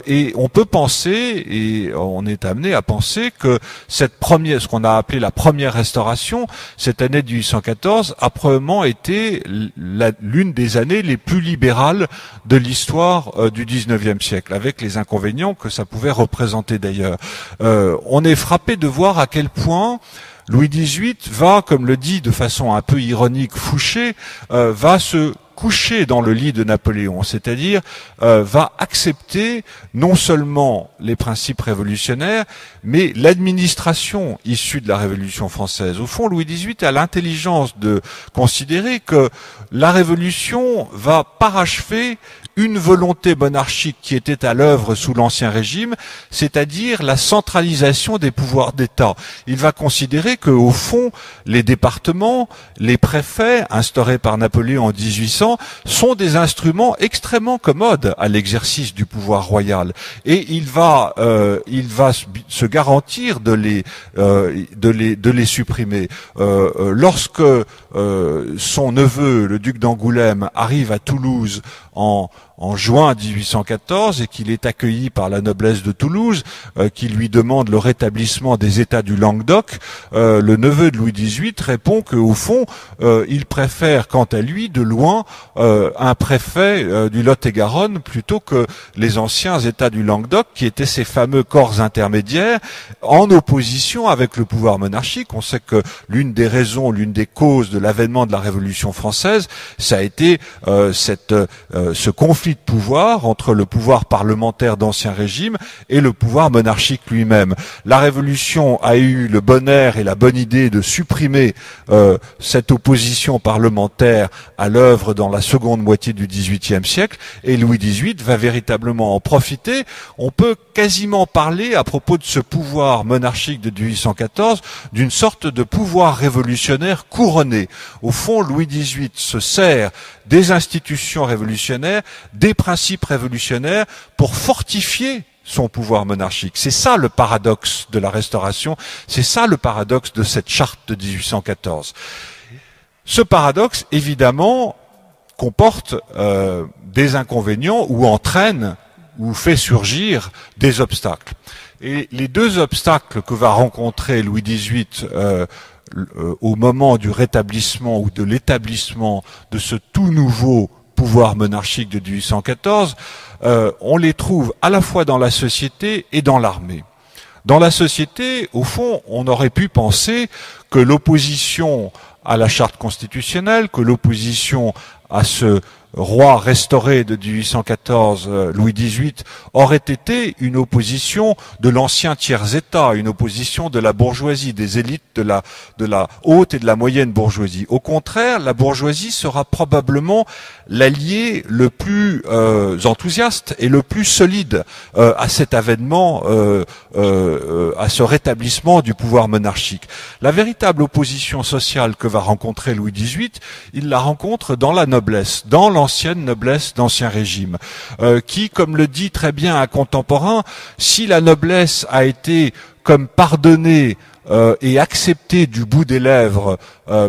Et on peut penser, et on est amené à penser, que ce qu'on a appelé la première restauration, cette année de 1814, a probablement été l'une des années les plus libérales de l'histoire du XIXe siècle, avec les inconvénients que ça pouvait représenter d'ailleurs. On est frappé de voir à quel point Louis XVIII va, comme le dit de façon un peu ironique Fouché, va se coucher dans le lit de Napoléon, c'est-à-dire va accepter non seulement les principes révolutionnaires, mais l'administration issue de la Révolution française. Au fond, Louis XVIII a l'intelligence de considérer que la Révolution va parachever une volonté monarchique qui était à l'œuvre sous l'Ancien Régime, c'est-à-dire la centralisation des pouvoirs d'État. Il va considérer que, au fond, les départements, les préfets, instaurés par Napoléon en 1800, sont des instruments extrêmement commodes à l'exercice du pouvoir royal. Et il va se garantir de les supprimer. Lorsque son neveu, le duc d'Angoulême, arrive à Toulouse en juin 1814 et qu'il est accueilli par la noblesse de Toulouse, qui lui demande le rétablissement des États du Languedoc, le neveu de Louis XVIII répond qu'au fond, il préfère, quant à lui, de loin, un préfet du Lot-et-Garonne plutôt que les anciens États du Languedoc, qui étaient ces fameux corps intermédiaires, en opposition avec le pouvoir monarchique. On sait que l'une des raisons, l'une des causes de l'avènement de la Révolution française, ça a été ce conflit de pouvoir entre le pouvoir parlementaire d'Ancien Régime et le pouvoir monarchique lui-même. La Révolution a eu le bon air et la bonne idée de supprimer cette opposition parlementaire à l'œuvre dans la seconde moitié du XVIIIe siècle, et Louis XVIII va véritablement en profiter. On peut quasiment parler, à propos de ce pouvoir monarchique de 1814, d'une sorte de pouvoir révolutionnaire couronné. Au fond, Louis XVIII se sert des institutions révolutionnaires, des principes révolutionnaires pour fortifier son pouvoir monarchique. C'est ça le paradoxe de la Restauration, c'est ça le paradoxe de cette charte de 1814. Ce paradoxe, évidemment, comporte des inconvénients ou entraîne ou fait surgir des obstacles. Et les deux obstacles que va rencontrer Louis XVIII au moment du rétablissement ou de l'établissement de ce tout nouveau pouvoir monarchique de 1814, on les trouve à la fois dans la société et dans l'armée. Dans la société, au fond, on aurait pu penser que l'opposition à la charte constitutionnelle, que l'opposition à ce roi restauré de 1814, Louis XVIII, aurait été une opposition de l'ancien tiers-État, une opposition de la bourgeoisie, des élites de la haute et de la moyenne bourgeoisie. Au contraire, la bourgeoisie sera probablement l'allié le plus enthousiaste et le plus solide à cet avènement, à ce rétablissement du pouvoir monarchique. La véritable opposition sociale que va rencontrer Louis XVIII, il la rencontre dans la noblesse, dans l'ancienne noblesse d'Ancien Régime, qui, comme le dit très bien un contemporain, si la noblesse a été comme pardonnée et acceptée du bout des lèvres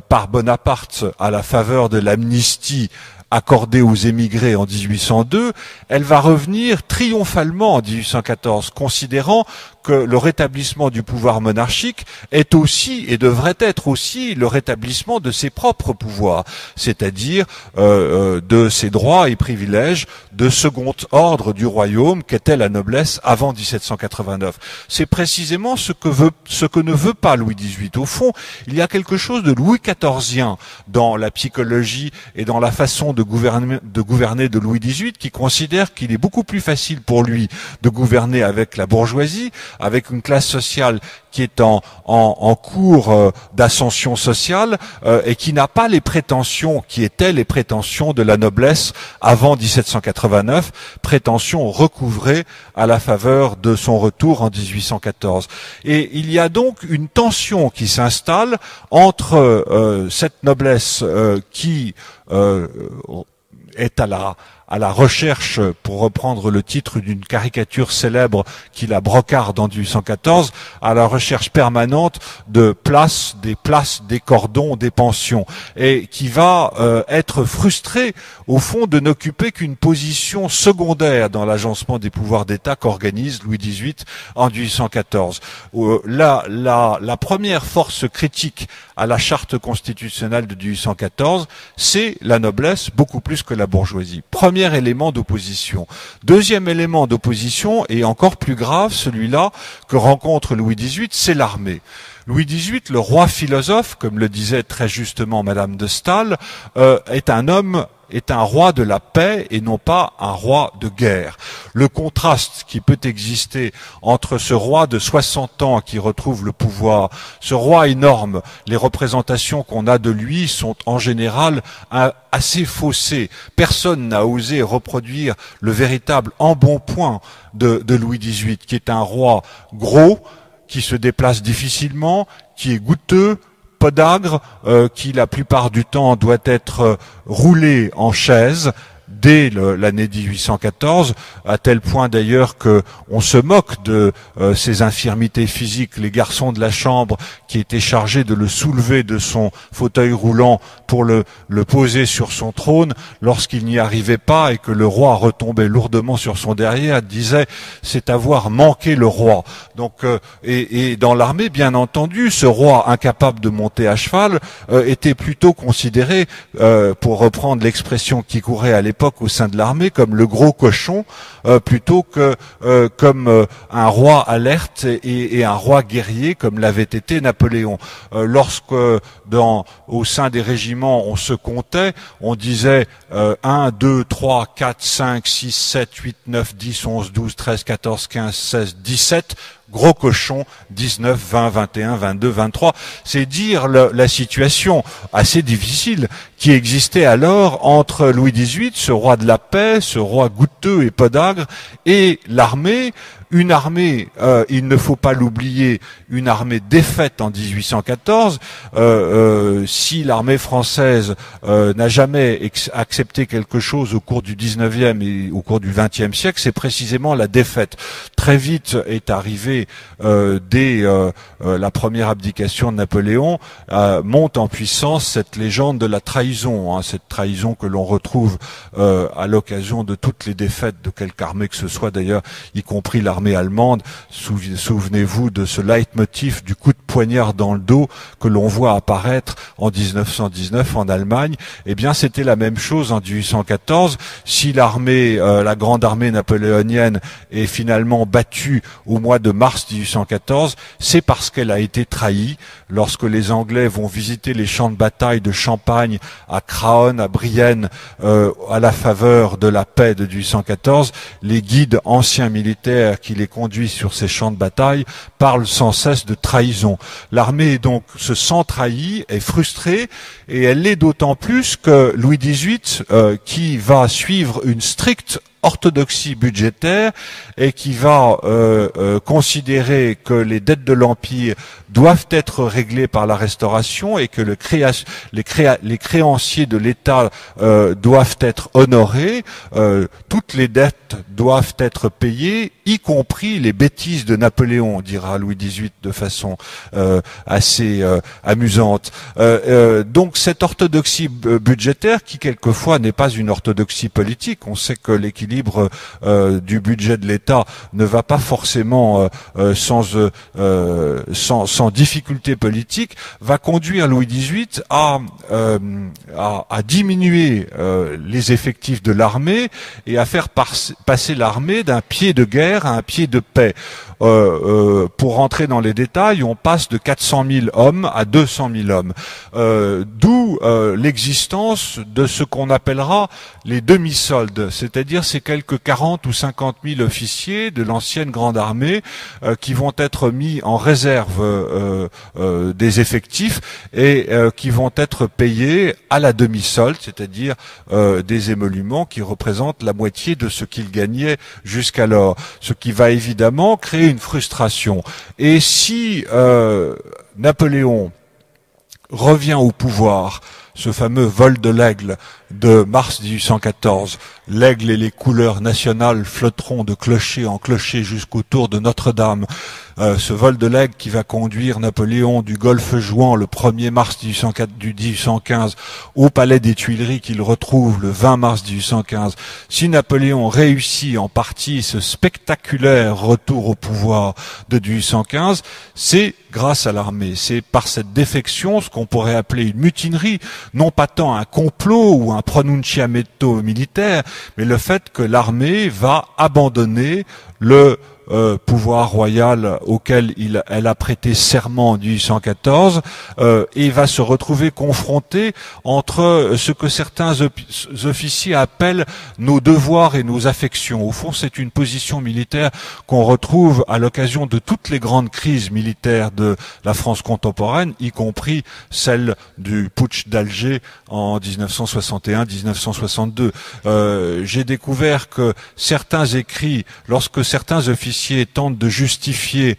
par Bonaparte à la faveur de l'amnistie accordée aux émigrés en 1802, elle va revenir triomphalement en 1814, considérant que le rétablissement du pouvoir monarchique est aussi et devrait être aussi le rétablissement de ses propres pouvoirs, c'est-à-dire de ses droits et privilèges de second ordre du royaume qu'était la noblesse avant 1789. C'est précisément ce que ne veut pas Louis XVIII. Au fond, il y a quelque chose de Louis XIVien dans la psychologie et dans la façon de gouverner de Louis XVIII, qui considère qu'il est beaucoup plus facile pour lui de gouverner avec la bourgeoisie, avec une classe sociale qui est en cours d'ascension sociale et qui n'a pas les prétentions qui étaient les prétentions de la noblesse avant 1789, prétentions recouvrées à la faveur de son retour en 1814. Et il y a donc une tension qui s'installe entre cette noblesse qui est à la recherche, pour reprendre le titre d'une caricature célèbre qu'il a brocarde en 1814, à la recherche permanente de places, des cordons, des pensions, et qui va être frustré, au fond, de n'occuper qu'une position secondaire dans l'agencement des pouvoirs d'État qu'organise Louis XVIII en 1814. La première force critique à la charte constitutionnelle de 1814, c'est la noblesse, beaucoup plus que la bourgeoisie. Premier élément d'opposition. Deuxième élément d'opposition, et encore plus grave, celui-là que rencontre Louis XVIII, c'est l'armée. Louis XVIII, le roi philosophe, comme le disait très justement Madame de Staël, est un homme est un roi de la paix et non pas un roi de guerre. Le contraste qui peut exister entre ce roi de 60 ans qui retrouve le pouvoir, ce roi énorme, les représentations qu'on a de lui sont en général assez faussées. Personne n'a osé reproduire le véritable embonpoint de Louis XVIII, qui est un roi gros, qui se déplace difficilement, qui est goûteux, podagre, qui la plupart du temps doit être roulé en chaise dès l'année 1814, à tel point d'ailleurs que on se moque de ses infirmités physiques. Les garçons de la chambre qui étaient chargés de le soulever de son fauteuil roulant pour le poser sur son trône, lorsqu'il n'y arrivait pas et que le roi retombait lourdement sur son derrière, disaient c'est avoir manqué le roi. Donc et dans l'armée, bien entendu, ce roi incapable de monter à cheval était plutôt considéré, pour reprendre l'expression qui courait à l'époque au sein de l'armée, comme le gros cochon, plutôt que comme un roi alerte et un roi guerrier comme l'avait été Napoléon. Lorsque au sein des régiments on se comptait, on disait 1, 2, 3, 4, 5, 6, 7, 8, 9, 10, 11, 12, 13, 14, 15, 16, 17, gros cochon, 19, 20, 21, 22, 23. C'est dire la situation assez difficile qui existait alors entre Louis XVIII, ce roi de la paix, ce roi goûteux et podagre, et l'armée. Une armée, il ne faut pas l'oublier, une armée défaite en 1814. Si l'armée française n'a jamais accepté quelque chose au cours du 19e et au cours du 20e siècle, c'est précisément la défaite. Très vite est arrivé, dès la première abdication de Napoléon, monte en puissance cette légende de la trahison, hein, cette trahison que l'on retrouve à l'occasion de toutes les défaites de quelque armée que ce soit d'ailleurs, y compris l'armée allemande. Souvenez-vous de ce leitmotiv du coup de poignard dans le dos que l'on voit apparaître en 1919 en Allemagne. Eh bien, c'était la même chose en 1814. Si l'armée, la grande armée napoléonienne est finalement battue au mois de mars 1814, c'est parce qu'elle a été trahie. Lorsque les Anglais vont visiter les champs de bataille de Champagne, à Craonne, à Brienne, à la faveur de la paix de 1814, les guides anciens militaires qui les conduisent sur ces champs de bataille parlent sans cesse de trahison. L'armée donc se sent trahie, est frustrée, et elle l'est d'autant plus que Louis XVIII, qui va suivre une stricte orthodoxie budgétaire et qui va considérer que les dettes de l'Empire doivent être réglées par la Restauration et que les créanciers de l'État doivent être honorés, toutes les dettes doivent être payées, y compris les bêtises de Napoléon, dira Louis XVIII de façon assez amusante. Donc cette orthodoxie budgétaire, qui quelquefois n'est pas une orthodoxie politique, on sait que l'équilibre du budget de l'État ne va pas forcément sans difficulté politique, va conduire Louis XVIII à diminuer les effectifs de l'armée et à faire passer l'armée d'un pied de guerre à un pied de paix. Pour rentrer dans les détails, on passe de 400 000 hommes à 200 000 hommes. D'où l'existence de ce qu'on appellera les demi-soldes, c'est-à-dire ces quelques 40 ou 50 000 officiers de l'ancienne grande armée qui vont être mis en réserve des effectifs et qui vont être payés à la demi-solde, c'est-à-dire des émoluments qui représentent la moitié de ce qu'ils gagnaient jusqu'alors, ce qui va évidemment créer une frustration. Et si Napoléon revient au pouvoir, ce fameux vol de l'aigle de mars 1814, l'aigle et les couleurs nationales flotteront de clocher en clocher jusqu'au tour de Notre-Dame. Ce vol de l'aigle qui va conduire Napoléon du golfe Jouan le 1er mars 1815 au palais des Tuileries qu'il retrouve le 20 mars 1815. Si Napoléon réussit en partie ce spectaculaire retour au pouvoir de 1815, c'est grâce à l'armée. C'est par cette défection, ce qu'on pourrait appeler une mutinerie, non pas tant un complot ou un pronunciamento militaire, mais le fait que l'armée va abandonner le pouvoir royal auquel elle a prêté serment en 1814 et va se retrouver confrontée entre ce que certains officiers appellent nos devoirs et nos affections. Au fond, c'est une position militaire qu'on retrouve à l'occasion de toutes les grandes crises militaires de la France contemporaine, y compris celle du putsch d'Alger en 1961-1962. J'ai découvert que certains écrits, lorsque certains officiers tentent de justifier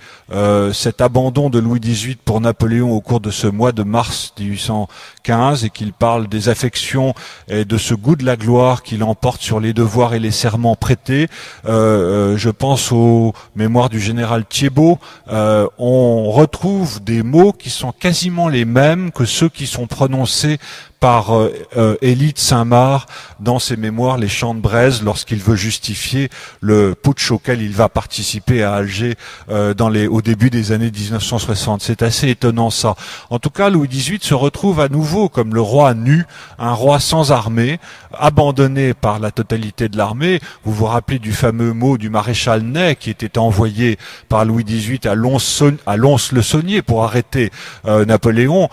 cet abandon de Louis XVIII pour Napoléon au cours de ce mois de mars 1815 et qu'ils parlent des affections et de ce goût de la gloire qu'il emporte sur les devoirs et les serments prêtés, je pense aux mémoires du général Thiebaut, on retrouve des mots qui sont quasiment les mêmes que ceux qui sont prononcés par Élie de Saint-Marc dans ses mémoires Les Chants de Braise lorsqu'il veut justifier le putsch auquel il va participer à Alger au début des années 1960. C'est assez étonnant ça. En tout cas, Louis XVIII se retrouve à nouveau comme le roi nu, un roi sans armée, abandonné par la totalité de l'armée. Vous vous rappelez du fameux mot du maréchal Ney qui était envoyé par Louis XVIII à Lons-le-Saunier pour arrêter Napoléon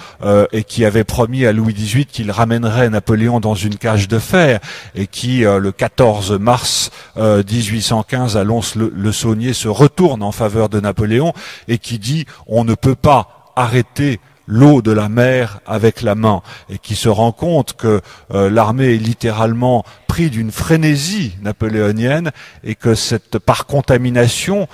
et qui avait promis à Louis XVIII qu'il ramènerait Napoléon dans une cage de fer et qui, le 14 mars 1815, à Lons-le-Saunier, se retourne en faveur de Napoléon et qui dit « on ne peut pas arrêter l'eau de la mer avec la main » et qui se rend compte que l'armée est littéralement pris d'une frénésie napoléonienne et que par contamination,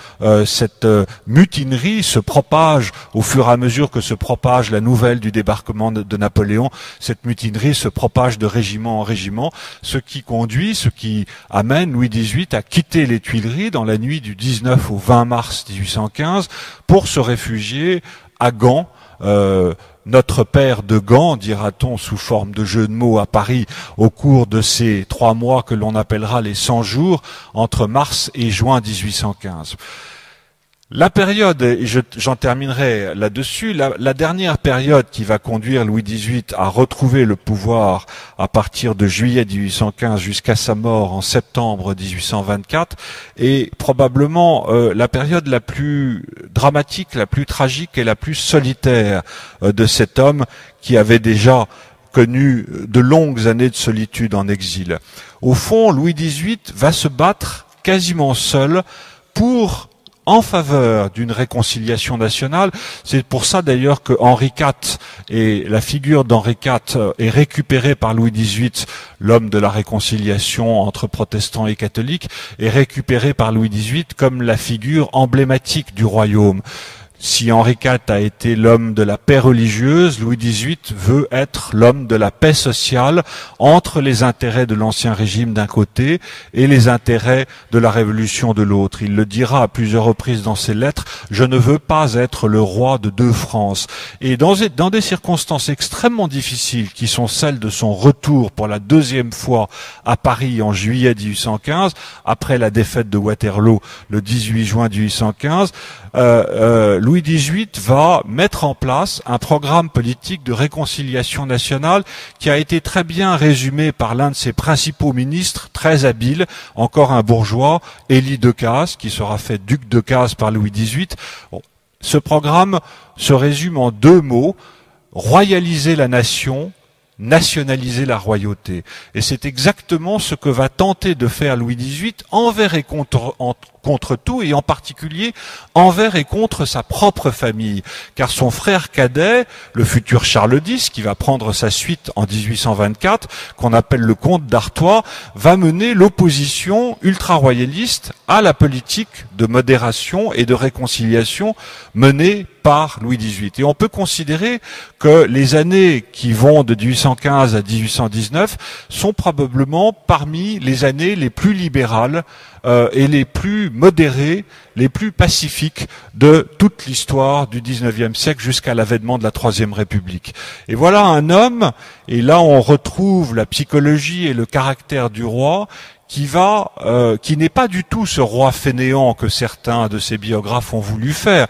cette mutinerie se propage au fur et à mesure que se propage la nouvelle du débarquement de Napoléon. Cette mutinerie se propage de régiment en régiment, ce qui amène Louis XVIII à quitter les Tuileries dans la nuit du 19 au 20 mars 1815 pour se réfugier à Gand. Notre père de Gand, dira-t-on sous forme de jeu de mots à Paris, au cours de ces 3 mois que l'on appellera les 100 jours, entre mars et juin 1815. La période, et j'en terminerai là-dessus, la dernière période qui va conduire Louis XVIII à retrouver le pouvoir à partir de juillet 1815 jusqu'à sa mort en septembre 1824 est probablement la période la plus dramatique, la plus tragique et la plus solitaire de cet homme qui avait déjà connu de longues années de solitude en exil. Au fond, Louis XVIII va se battre quasiment seul en faveur d'une réconciliation nationale. C'est pour ça d'ailleurs que Henri IV et la figure d'Henri IV est récupérée par Louis XVIII, l'homme de la réconciliation entre protestants et catholiques, est récupérée par Louis XVIII comme la figure emblématique du royaume. Si Henri IV a été l'homme de la paix religieuse, Louis XVIII veut être l'homme de la paix sociale entre les intérêts de l'ancien régime d'un côté et les intérêts de la Révolution de l'autre. Il le dira à plusieurs reprises dans ses lettres, « Je ne veux pas être le roi de 2 France ». Et dans des circonstances extrêmement difficiles qui sont celles de son retour pour la 2e fois à Paris en juillet 1815, après la défaite de Waterloo le 18 juin 1815, Louis XVIII va mettre en place un programme politique de réconciliation nationale qui a été très bien résumé par l'un de ses principaux ministres, très habile, encore un bourgeois, Élie Decazes, qui sera fait duc de Decazes par Louis XVIII. Bon, ce programme se résume en 2 mots, royaliser la nation, nationaliser la royauté. Et c'est exactement ce que va tenter de faire Louis XVIII envers et contre tout, et en particulier envers et contre sa propre famille. Car son frère cadet, le futur Charles X, qui va prendre sa suite en 1824, qu'on appelle le comte d'Artois, va mener l'opposition ultra-royaliste à la politique de modération et de réconciliation menée par Louis XVIII. Et on peut considérer que les années qui vont de 1815 à 1819 sont probablement parmi les années les plus libérales et les plus modérées, les plus pacifiques de toute l'histoire du XIXe siècle jusqu'à l'avènement de la Troisième République. Et voilà un homme, et là on retrouve la psychologie et le caractère du roi, qui n'est pas du tout ce roi fainéant que certains de ses biographes ont voulu faire.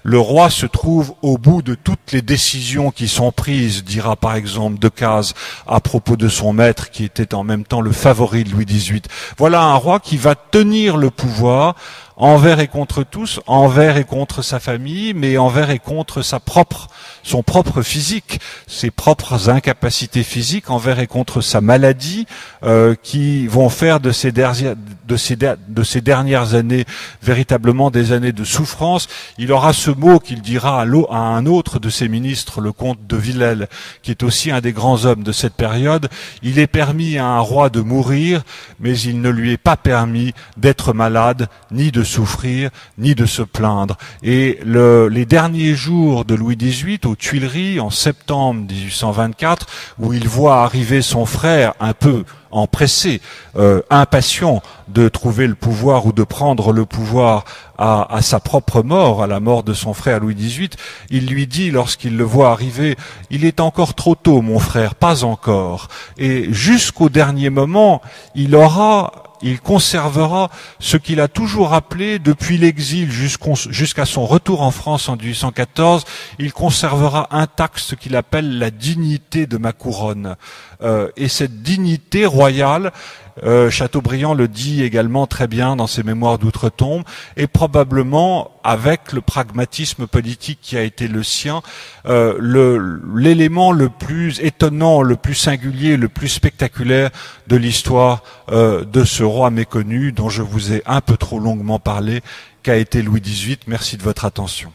Le roi se trouve au bout de toutes les décisions qui sont prises, dira par exemple Decazes à propos de son maître qui était en même temps le favori de Louis XVIII. Voilà un roi qui va tenir le pouvoir envers et contre tous, envers et contre sa famille, mais envers et contre son propre physique, ses propres incapacités physiques, envers et contre sa maladie, qui vont faire de ces dernières années véritablement des années de souffrance. Il aura ce mot qu'il dira à un autre de ses ministres, le comte de Villèle, qui est aussi un des grands hommes de cette période. Il est permis à un roi de mourir, mais il ne lui est pas permis d'être malade, ni de souffrir, ni de se plaindre. Et les derniers jours de Louis XVIII, aux Tuileries, en septembre 1824, où il voit arriver son frère un peu empressé, impatient de trouver le pouvoir ou de prendre le pouvoir à sa propre mort, à la mort de son frère Louis XVIII, il lui dit, lorsqu'il le voit arriver, « Il est encore trop tôt, mon frère, pas encore. » Et jusqu'au dernier moment, il conservera ce qu'il a toujours appelé, depuis l'exil jusqu'à son retour en France en 1814, il conservera intact ce qu'il appelle la dignité de ma couronne. Et cette dignité royale, Chateaubriand le dit également très bien dans ses mémoires d'outre-tombe, et probablement avec le pragmatisme politique qui a été le sien, l'élément le plus étonnant, le plus singulier, le plus spectaculaire de l'histoire de ce roi méconnu dont je vous ai un peu trop longuement parlé, qu'a été Louis XVIII. Merci de votre attention.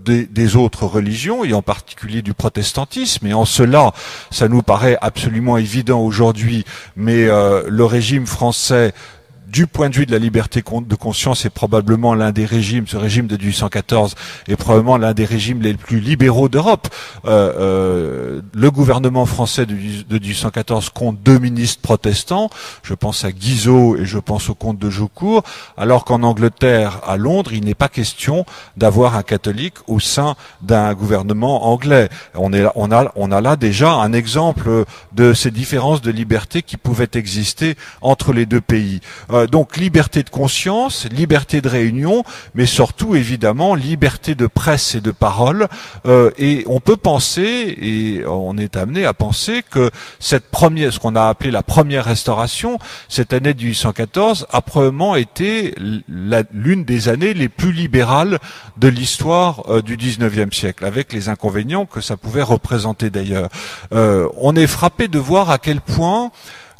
Des autres religions, et en particulier du protestantisme, et en cela, ça nous paraît absolument évident aujourd'hui, mais le régime français, du point de vue de la liberté de conscience, est probablement l'un des régimes, ce régime de 1814 est probablement l'un des régimes les plus libéraux d'Europe. Le gouvernement français de 1814 compte 2 ministres protestants, je pense à Guizot et je pense au comte de Jaucourt, alors qu'en Angleterre, à Londres, il n'est pas question d'avoir un catholique au sein d'un gouvernement anglais. On a là déjà un exemple de ces différences de liberté qui pouvaient exister entre les deux pays. Donc liberté de conscience, liberté de réunion, mais surtout évidemment liberté de presse et de parole. Et on peut penser, et on est amené à penser que ce qu'on a appelé la première restauration, cette année de 1814, a probablement été l'une des années les plus libérales de l'histoire du XIXe siècle, avec les inconvénients que ça pouvait représenter d'ailleurs. On est frappé de voir à quel point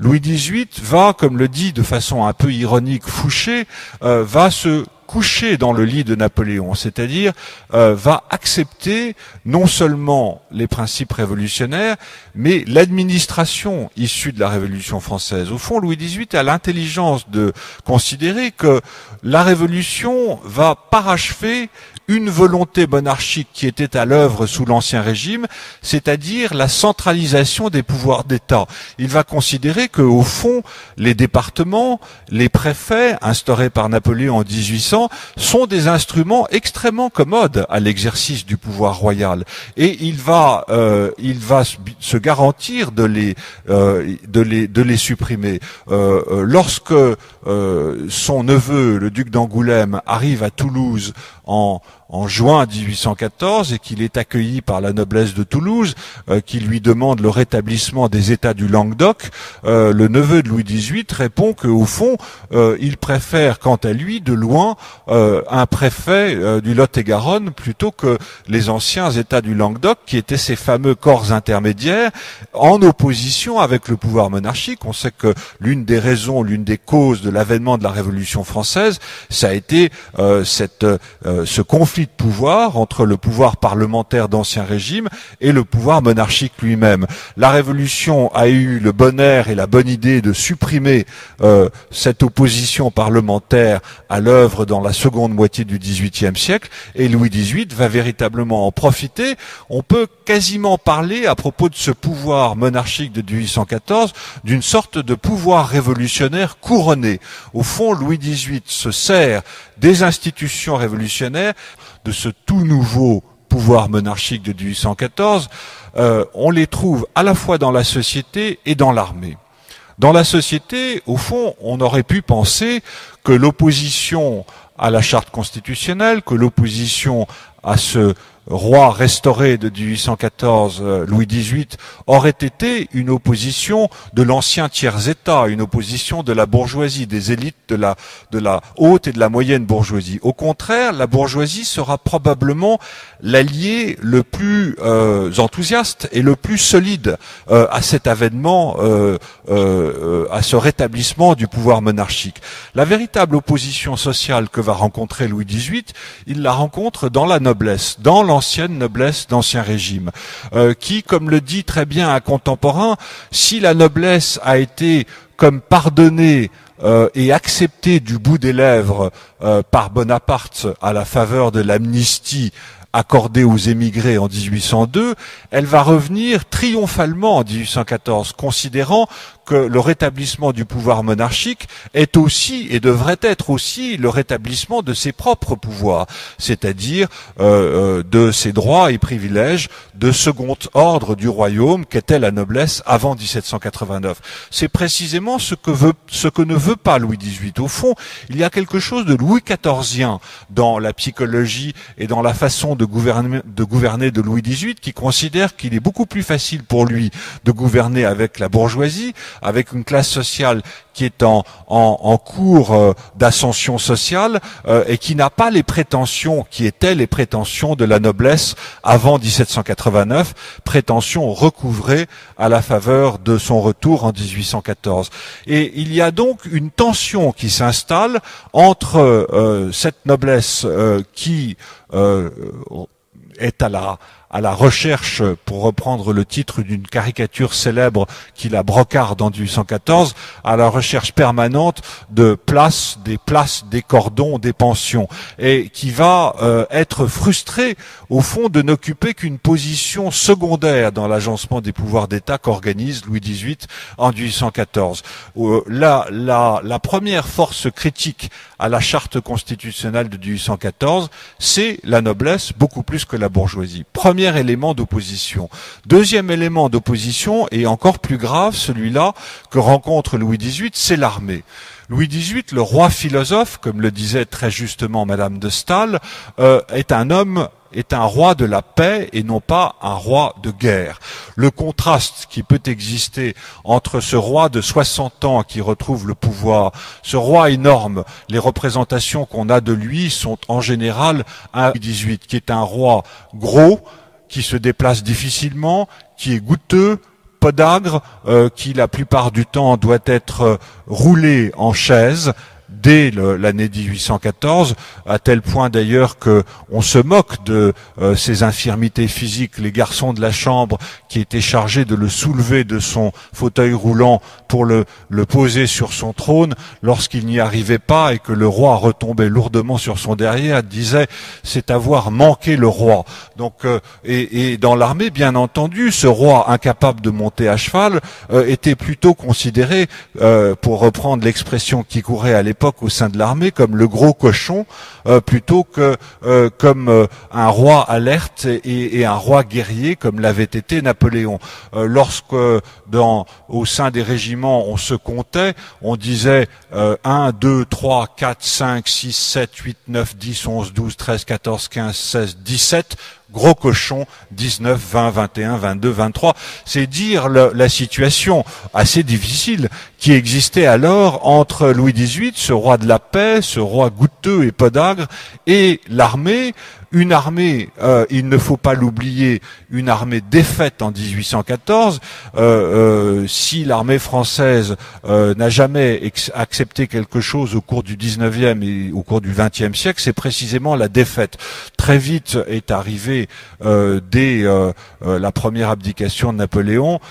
Louis XVIII va, comme le dit de façon un peu ironique Fouché, va se coucher dans le lit de Napoléon, c'est-à-dire va accepter non seulement les principes révolutionnaires, mais l'administration issue de la Révolution française. Au fond, Louis XVIII a l'intelligence de considérer que la Révolution va parachever une volonté monarchique qui était à l'œuvre sous l'Ancien Régime, c'est-à-dire la centralisation des pouvoirs d'État. Il va considérer que, au fond, les départements, les préfets, instaurés par Napoléon en 1800, sont des instruments extrêmement commodes à l'exercice du pouvoir royal. Et il va se garantir de les supprimer. Lorsque son neveu, le duc d'Angoulême, arrive à Toulouse en juin 1814 et qu'il est accueilli par la noblesse de Toulouse, qui lui demande le rétablissement des États du Languedoc, le neveu de Louis XVIII répond qu'au fond, il préfère, quant à lui, de loin, un préfet du Lot-et-Garonne plutôt que les anciens États du Languedoc, qui étaient ces fameux corps intermédiaires, en opposition avec le pouvoir monarchique. On sait que l'une des raisons, l'une des causes de l'avènement de la Révolution française, ça a été ce conflit de pouvoir entre le pouvoir parlementaire d'Ancien Régime et le pouvoir monarchique lui-même. La Révolution a eu le bon air et la bonne idée de supprimer cette opposition parlementaire à l'œuvre dans la seconde moitié du XVIIIe siècle, et Louis XVIII va véritablement en profiter. On peut quasiment parler, à propos de ce pouvoir monarchique de 1814, d'une sorte de pouvoir révolutionnaire couronné. Au fond, Louis XVIII se sert des institutions révolutionnaires, de ce tout nouveau pouvoir monarchique de 1814, on les trouve à la fois dans la société et dans l'armée. Dans la société, au fond, on aurait pu penser que l'opposition à la charte constitutionnelle, que l'opposition à ce roi restauré de 1814, Louis XVIII, aurait été une opposition de l'ancien tiers-État, une opposition de la bourgeoisie, des élites de la haute et de la moyenne bourgeoisie. Au contraire, la bourgeoisie sera probablement l'allié le plus enthousiaste et le plus solide à cet avènement, à ce rétablissement du pouvoir monarchique. La véritable opposition sociale que va rencontrer Louis XVIII, il la rencontre dans la noblesse, dans l'ancienne noblesse d'Ancien Régime, qui, comme le dit très bien un contemporain, si la noblesse a été comme pardonnée et acceptée du bout des lèvres par Bonaparte à la faveur de l'amnistie accordée aux émigrés en 1802, elle va revenir triomphalement en 1814, considérant que le rétablissement du pouvoir monarchique est aussi et devrait être aussi le rétablissement de ses propres pouvoirs, c'est-à-dire de ses droits et privilèges de second ordre du royaume qu'était la noblesse avant 1789. C'est précisément ce que ne veut pas Louis XVIII. Au fond, il y a quelque chose de Louis XIVien dans la psychologie et dans la façon de gouverner de Louis XVIII, qui considère qu'il est beaucoup plus facile pour lui de gouverner avec la bourgeoisie, avec une classe sociale qui est en cours d'ascension sociale et qui n'a pas les prétentions qui étaient les prétentions de la noblesse avant 1789, prétentions recouvrées à la faveur de son retour en 1814. Et il y a donc une tension qui s'installe entre cette noblesse qui est à la recherche, pour reprendre le titre d'une caricature célèbre qu'il a brocarde en 1814, à la recherche permanente de places, des cordons, des pensions, et qui va être frustré, au fond, de n'occuper qu'une position secondaire dans l'agencement des pouvoirs d'État qu'organise Louis XVIII en 1814. La première force critique à la charte constitutionnelle de 1814, c'est la noblesse, beaucoup plus que la bourgeoisie. Premier élément d'opposition. Deuxième élément d'opposition, et encore plus grave, celui-là que rencontre Louis XVIII, c'est l'armée. Louis XVIII, le roi philosophe, comme le disait très justement Madame de Staël, est un roi de la paix et non pas un roi de guerre. Le contraste qui peut exister entre ce roi de 60 ans qui retrouve le pouvoir, ce roi énorme, les représentations qu'on a de lui sont en général un Louis XVIII qui est un roi gros, qui se déplace difficilement, qui est goûteux, podagre, qui la plupart du temps doit être roulé en chaise dès l'année 1814, à tel point d'ailleurs que on se moque de ses infirmités physiques. Les garçons de la chambre qui étaient chargés de le soulever de son fauteuil roulant pour le poser sur son trône, lorsqu'il n'y arrivait pas et que le roi retombait lourdement sur son derrière, disaient c'est avoir manqué le roi. Donc et dans l'armée, bien entendu, ce roi incapable de monter à cheval était plutôt considéré, pour reprendre l'expression qui courait à l'époque au sein de l'armée, comme le gros cochon, plutôt que comme un roi alerte et un roi guerrier comme l'avait été Napoléon. Lorsque au sein des régiments on se comptait, on disait 1, 2, 3, 4, 5, 6, 7, 8, 9, 10, 11, 12, 13, 14, 15, 16, 17, gros cochon, 19, 20, 21, 22, 23. C'est dire la situation assez difficile qui existait alors entre Louis XVIII, ce roi de la paix, ce roi goûteux et podagre, et l'armée. Une armée, il ne faut pas l'oublier, une armée défaite en 1814. Si l'armée française n'a jamais accepté quelque chose au cours du 19e et au cours du 20e siècle, c'est précisément la défaite. Très vite est arrivé, dès la première abdication de Napoléon,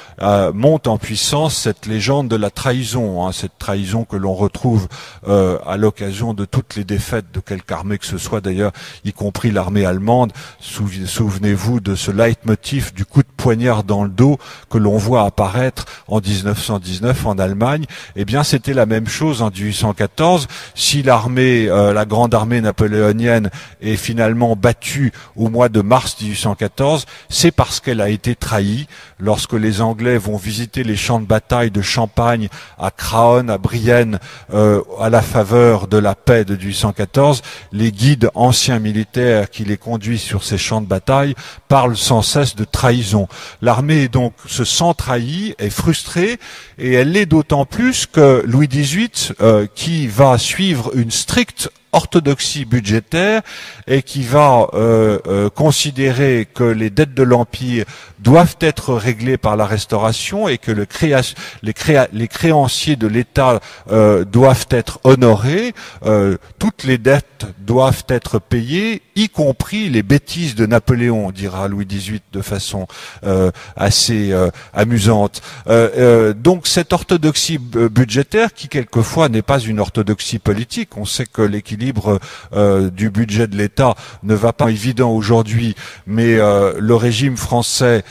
monte en puissance cette légende de la trahison, cette trahison que l'on retrouve à l'occasion de toutes les défaites de quelque armée que ce soit d'ailleurs, y compris la l'armée allemande. Souvenez-vous de ce leitmotiv du coup de poignard dans le dos que l'on voit apparaître en 1919 en Allemagne. Eh bien, c'était la même chose en 1814. Si l'armée, la grande armée napoléonienne est finalement battue au mois de mars 1814, c'est parce qu'elle a été trahie. Lorsque les Anglais vont visiter les champs de bataille de Champagne, à Craonne, à Brienne, à la faveur de la paix de 1814, les guides anciens militaires qui les conduisent sur ces champs de bataille parlent sans cesse de trahison. L'armée donc se sent trahie, est frustrée, et elle l'est d'autant plus que Louis XVIII, qui va suivre une stricte orthodoxie budgétaire et qui va considérer que les dettes de l'Empire doivent être réglées par la Restauration et que les créanciers de l'État doivent être honorés. Toutes les dettes doivent être payées, y compris les bêtises de Napoléon, dira Louis XVIII de façon assez amusante. Donc cette orthodoxie budgétaire, qui quelquefois n'est pas une orthodoxie politique, on sait que l'équilibre du budget de l'État ne va pas évident aujourd'hui, mais le régime français,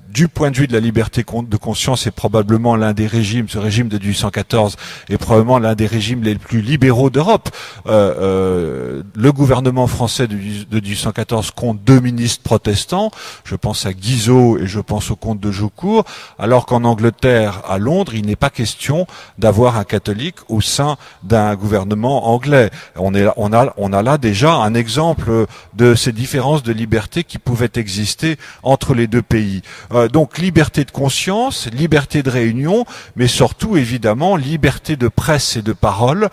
du point de vue de la liberté de conscience, est probablement l'un des régimes, ce régime de 1814 est probablement l'un des régimes les plus libéraux d'Europe. Le gouvernement français de 1814 compte 2 ministres protestants, je pense à Guizot et je pense au comte de Jaucourt, alors qu'en Angleterre, à Londres, il n'est pas question d'avoir un catholique au sein d'un gouvernement anglais. On a là déjà un exemple de ces différences de liberté qui pouvaient exister entre les deux pays. Donc liberté de conscience, liberté de réunion, mais surtout évidemment liberté de presse et de parole.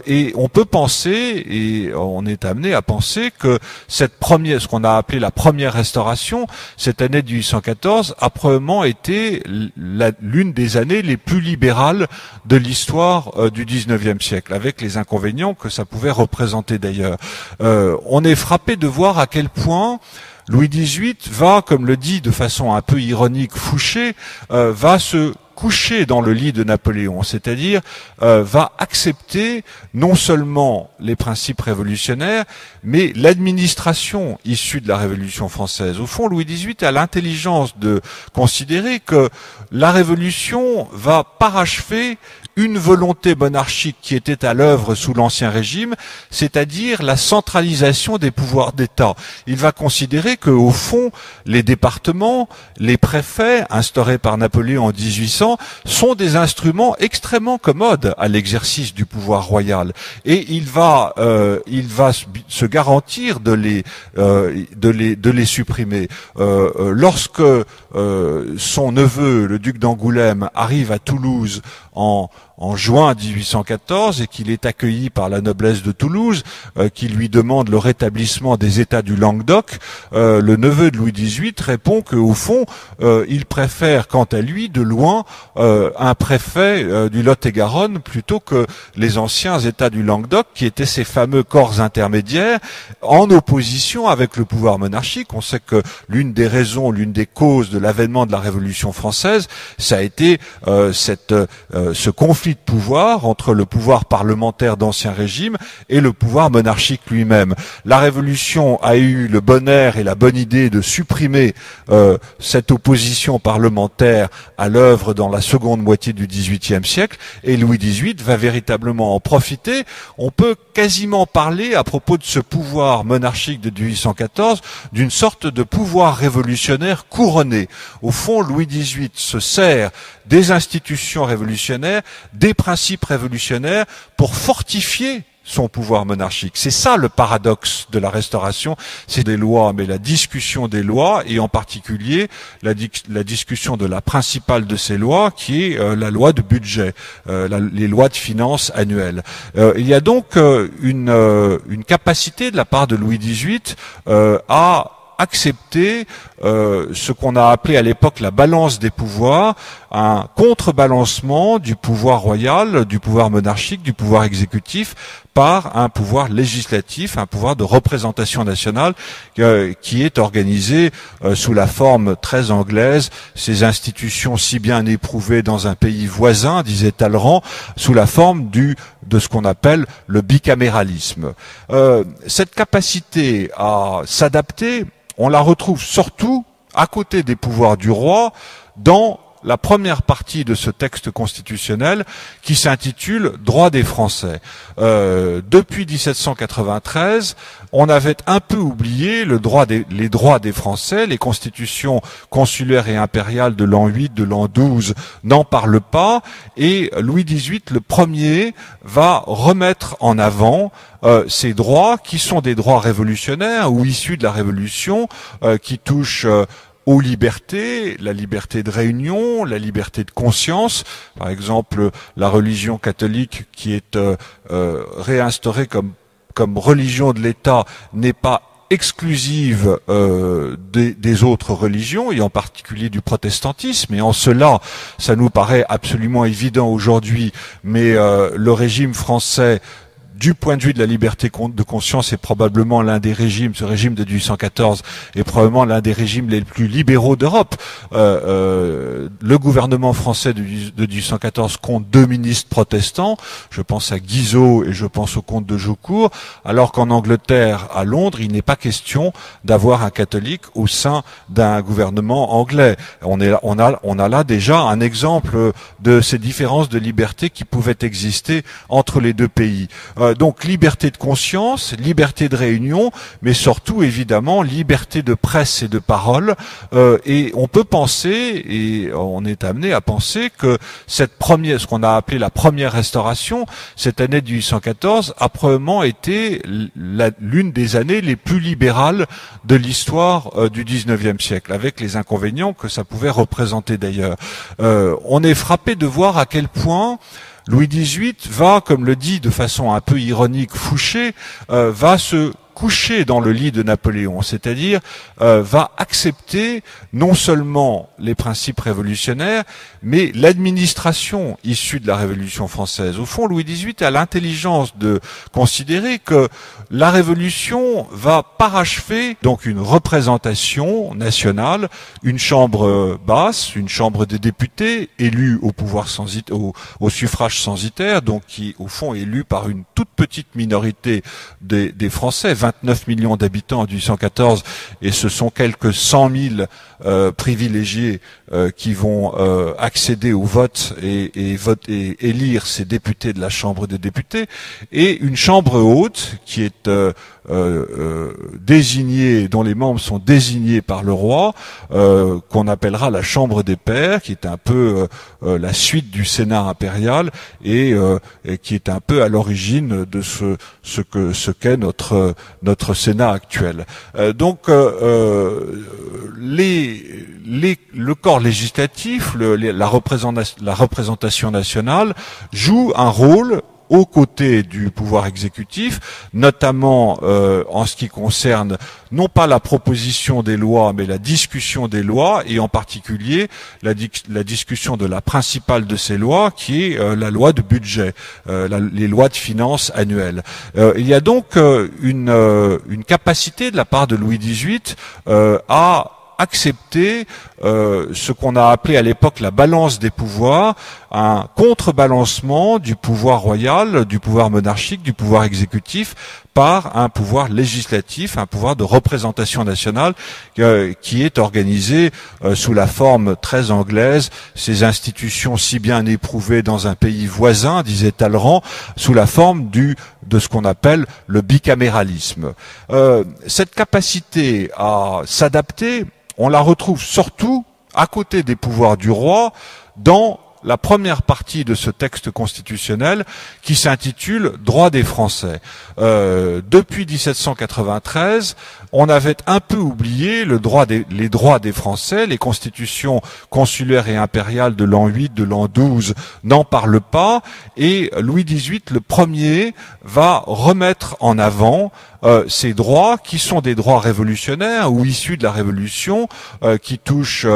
Et on peut penser, et on est amené à penser que cette première, ce qu'on a appelé la première restauration, cette année de 1814, a probablement été l'une des années les plus libérales de l'histoire du 19e siècle, avec les inconvénients que ça pouvait représenter d'ailleurs. On est frappé de voir à quel point Louis XVIII va, comme le dit de façon un peu ironique Fouché, va se coucher dans le lit de Napoléon, c'est-à-dire va accepter non seulement les principes révolutionnaires, mais l'administration issue de la Révolution française. Au fond, Louis XVIII a l'intelligence de considérer que la Révolution va parachever une volonté monarchique qui était à l'œuvre sous l'Ancien Régime, c'est-à-dire la centralisation des pouvoirs d'État. Il va considérer que, au fond, les départements, les préfets, instaurés par Napoléon en 1800, sont des instruments extrêmement commodes à l'exercice du pouvoir royal. Et il va se garantir de les supprimer. Lorsque son neveu, le duc d'Angoulême, arrive à Toulouse en juin 1814 et qu'il est accueilli par la noblesse de Toulouse, qui lui demande le rétablissement des États du Languedoc, le neveu de Louis XVIII répond qu'au fond, il préfère, quant à lui, de loin, un préfet du Lot-et-Garonne plutôt que les anciens États du Languedoc, qui étaient ces fameux corps intermédiaires en opposition avec le pouvoir monarchique. On sait que l'une des raisons, l'une des causes de l'avènement de la Révolution française, ça a été ce conflit de pouvoir entre le pouvoir parlementaire d'Ancien Régime et le pouvoir monarchique lui-même. La Révolution a eu le bon air et la bonne idée de supprimer cette opposition parlementaire à l'œuvre dans la seconde moitié du XVIIIe siècle, et Louis XVIII va véritablement en profiter. On peut quasiment parler, à propos de ce pouvoir monarchique de 1814, d'une sorte de pouvoir révolutionnaire couronné. Au fond, Louis XVIII se sert des institutions révolutionnaires, des principes révolutionnaires pour fortifier son pouvoir monarchique. C'est ça le paradoxe de la Restauration, c'est des lois, mais la discussion des lois, et en particulier la discussion de la principale de ces lois, qui est la loi de budget, les lois de finances annuelles. Il y a donc une capacité de la part de Louis XVIII à accepter ce qu'on a appelé à l'époque la balance des pouvoirs, un contrebalancement du pouvoir royal, du pouvoir monarchique, du pouvoir exécutif, par un pouvoir législatif, un pouvoir de représentation nationale qui est organisé sous la forme très anglaise, ces institutions si bien éprouvées dans un pays voisin, disait Talleyrand, sous la forme de ce qu'on appelle le bicaméralisme. Cette capacité à s'adapter, on la retrouve surtout à côté des pouvoirs du roi dans la première partie de ce texte constitutionnel qui s'intitule « Droits des Français ». Depuis 1793, on avait un peu oublié les droits des Français. Les constitutions consulaires et impériales de l'an 8, de l'an 12 n'en parlent pas. Et Louis XVIII, le premier, va remettre en avant ces droits qui sont des droits révolutionnaires ou issus de la Révolution, qui touchent aux libertés, la liberté de réunion, la liberté de conscience. Par exemple, la religion catholique qui est réinstaurée comme religion de l'État n'est pas exclusive des autres religions, et en particulier du protestantisme. Et en cela, ça nous paraît absolument évident aujourd'hui, mais le régime français, du point de vue de la liberté de conscience, est probablement l'un des régimes, ce régime de 1814 est probablement l'un des régimes les plus libéraux d'Europe. Le gouvernement français de 1814 compte 2 ministres protestants, je pense à Guizot et je pense au comte de Jaucourt, alors qu'en Angleterre, à Londres, il n'est pas question d'avoir un catholique au sein d'un gouvernement anglais. On a là déjà un exemple de ces différences de liberté qui pouvaient exister entre les deux pays. Donc liberté de conscience, liberté de réunion, mais surtout évidemment liberté de presse et de parole. Et on peut penser, et on est amené à penser que cette première, ce qu'on a appelé la première restauration, cette année de 1814, a probablement été l'une des années les plus libérales de l'histoire du XIXe siècle, avec les inconvénients que ça pouvait représenter d'ailleurs. On est frappé de voir à quel point Louis XVIII va, comme le dit de façon un peu ironique Fouché, va se coucher dans le lit de Napoléon, c'est-à-dire va accepter non seulement les principes révolutionnaires, mais l'administration issue de la Révolution française. Au fond, Louis XVIII a l'intelligence de considérer que la Révolution va parachever donc une représentation nationale, une chambre basse, une chambre des députés élue au pouvoir au suffrage censitaire, donc qui au fond est élue par une toute petite minorité des Français, 29 millions d'habitants en 1814, et ce sont quelques 100 000 privilégiés qui vont accéder au vote et élire ces députés de la Chambre des députés, et une chambre haute qui est désignée, dont les membres sont désignés par le roi, qu'on appellera la Chambre des Pairs, qui est un peu la suite du Sénat impérial et qui est un peu à l'origine de ce qu'est notre Sénat actuel. Donc le corps législatif, la représentation nationale joue un rôle aux côtés du pouvoir exécutif, notamment en ce qui concerne non pas la proposition des lois, mais la discussion des lois, et en particulier la discussion de la principale de ces lois, qui est la loi de budget, les lois de finances annuelles. Il y a donc une capacité de la part de Louis XVIII à accepter ce qu'on a appelé à l'époque la balance des pouvoirs, un contrebalancement du pouvoir royal, du pouvoir monarchique, du pouvoir exécutif par un pouvoir législatif, un pouvoir de représentation nationale qui est organisé sous la forme très anglaise, ces institutions si bien éprouvées dans un pays voisin, disait Talleyrand, sous la forme de ce qu'on appelle le bicaméralisme. Cette capacité à s'adapter, on la retrouve surtout à côté des pouvoirs du roi dans la première partie de ce texte constitutionnel qui s'intitule « Droits des Français ». Depuis 1793, on avait un peu oublié les droits des Français. Les constitutions consulaires et impériales de l'an 8, de l'an 12 n'en parlent pas. Et Louis XVIII, le premier, va remettre en avant ces droits qui sont des droits révolutionnaires ou issus de la Révolution, qui touchent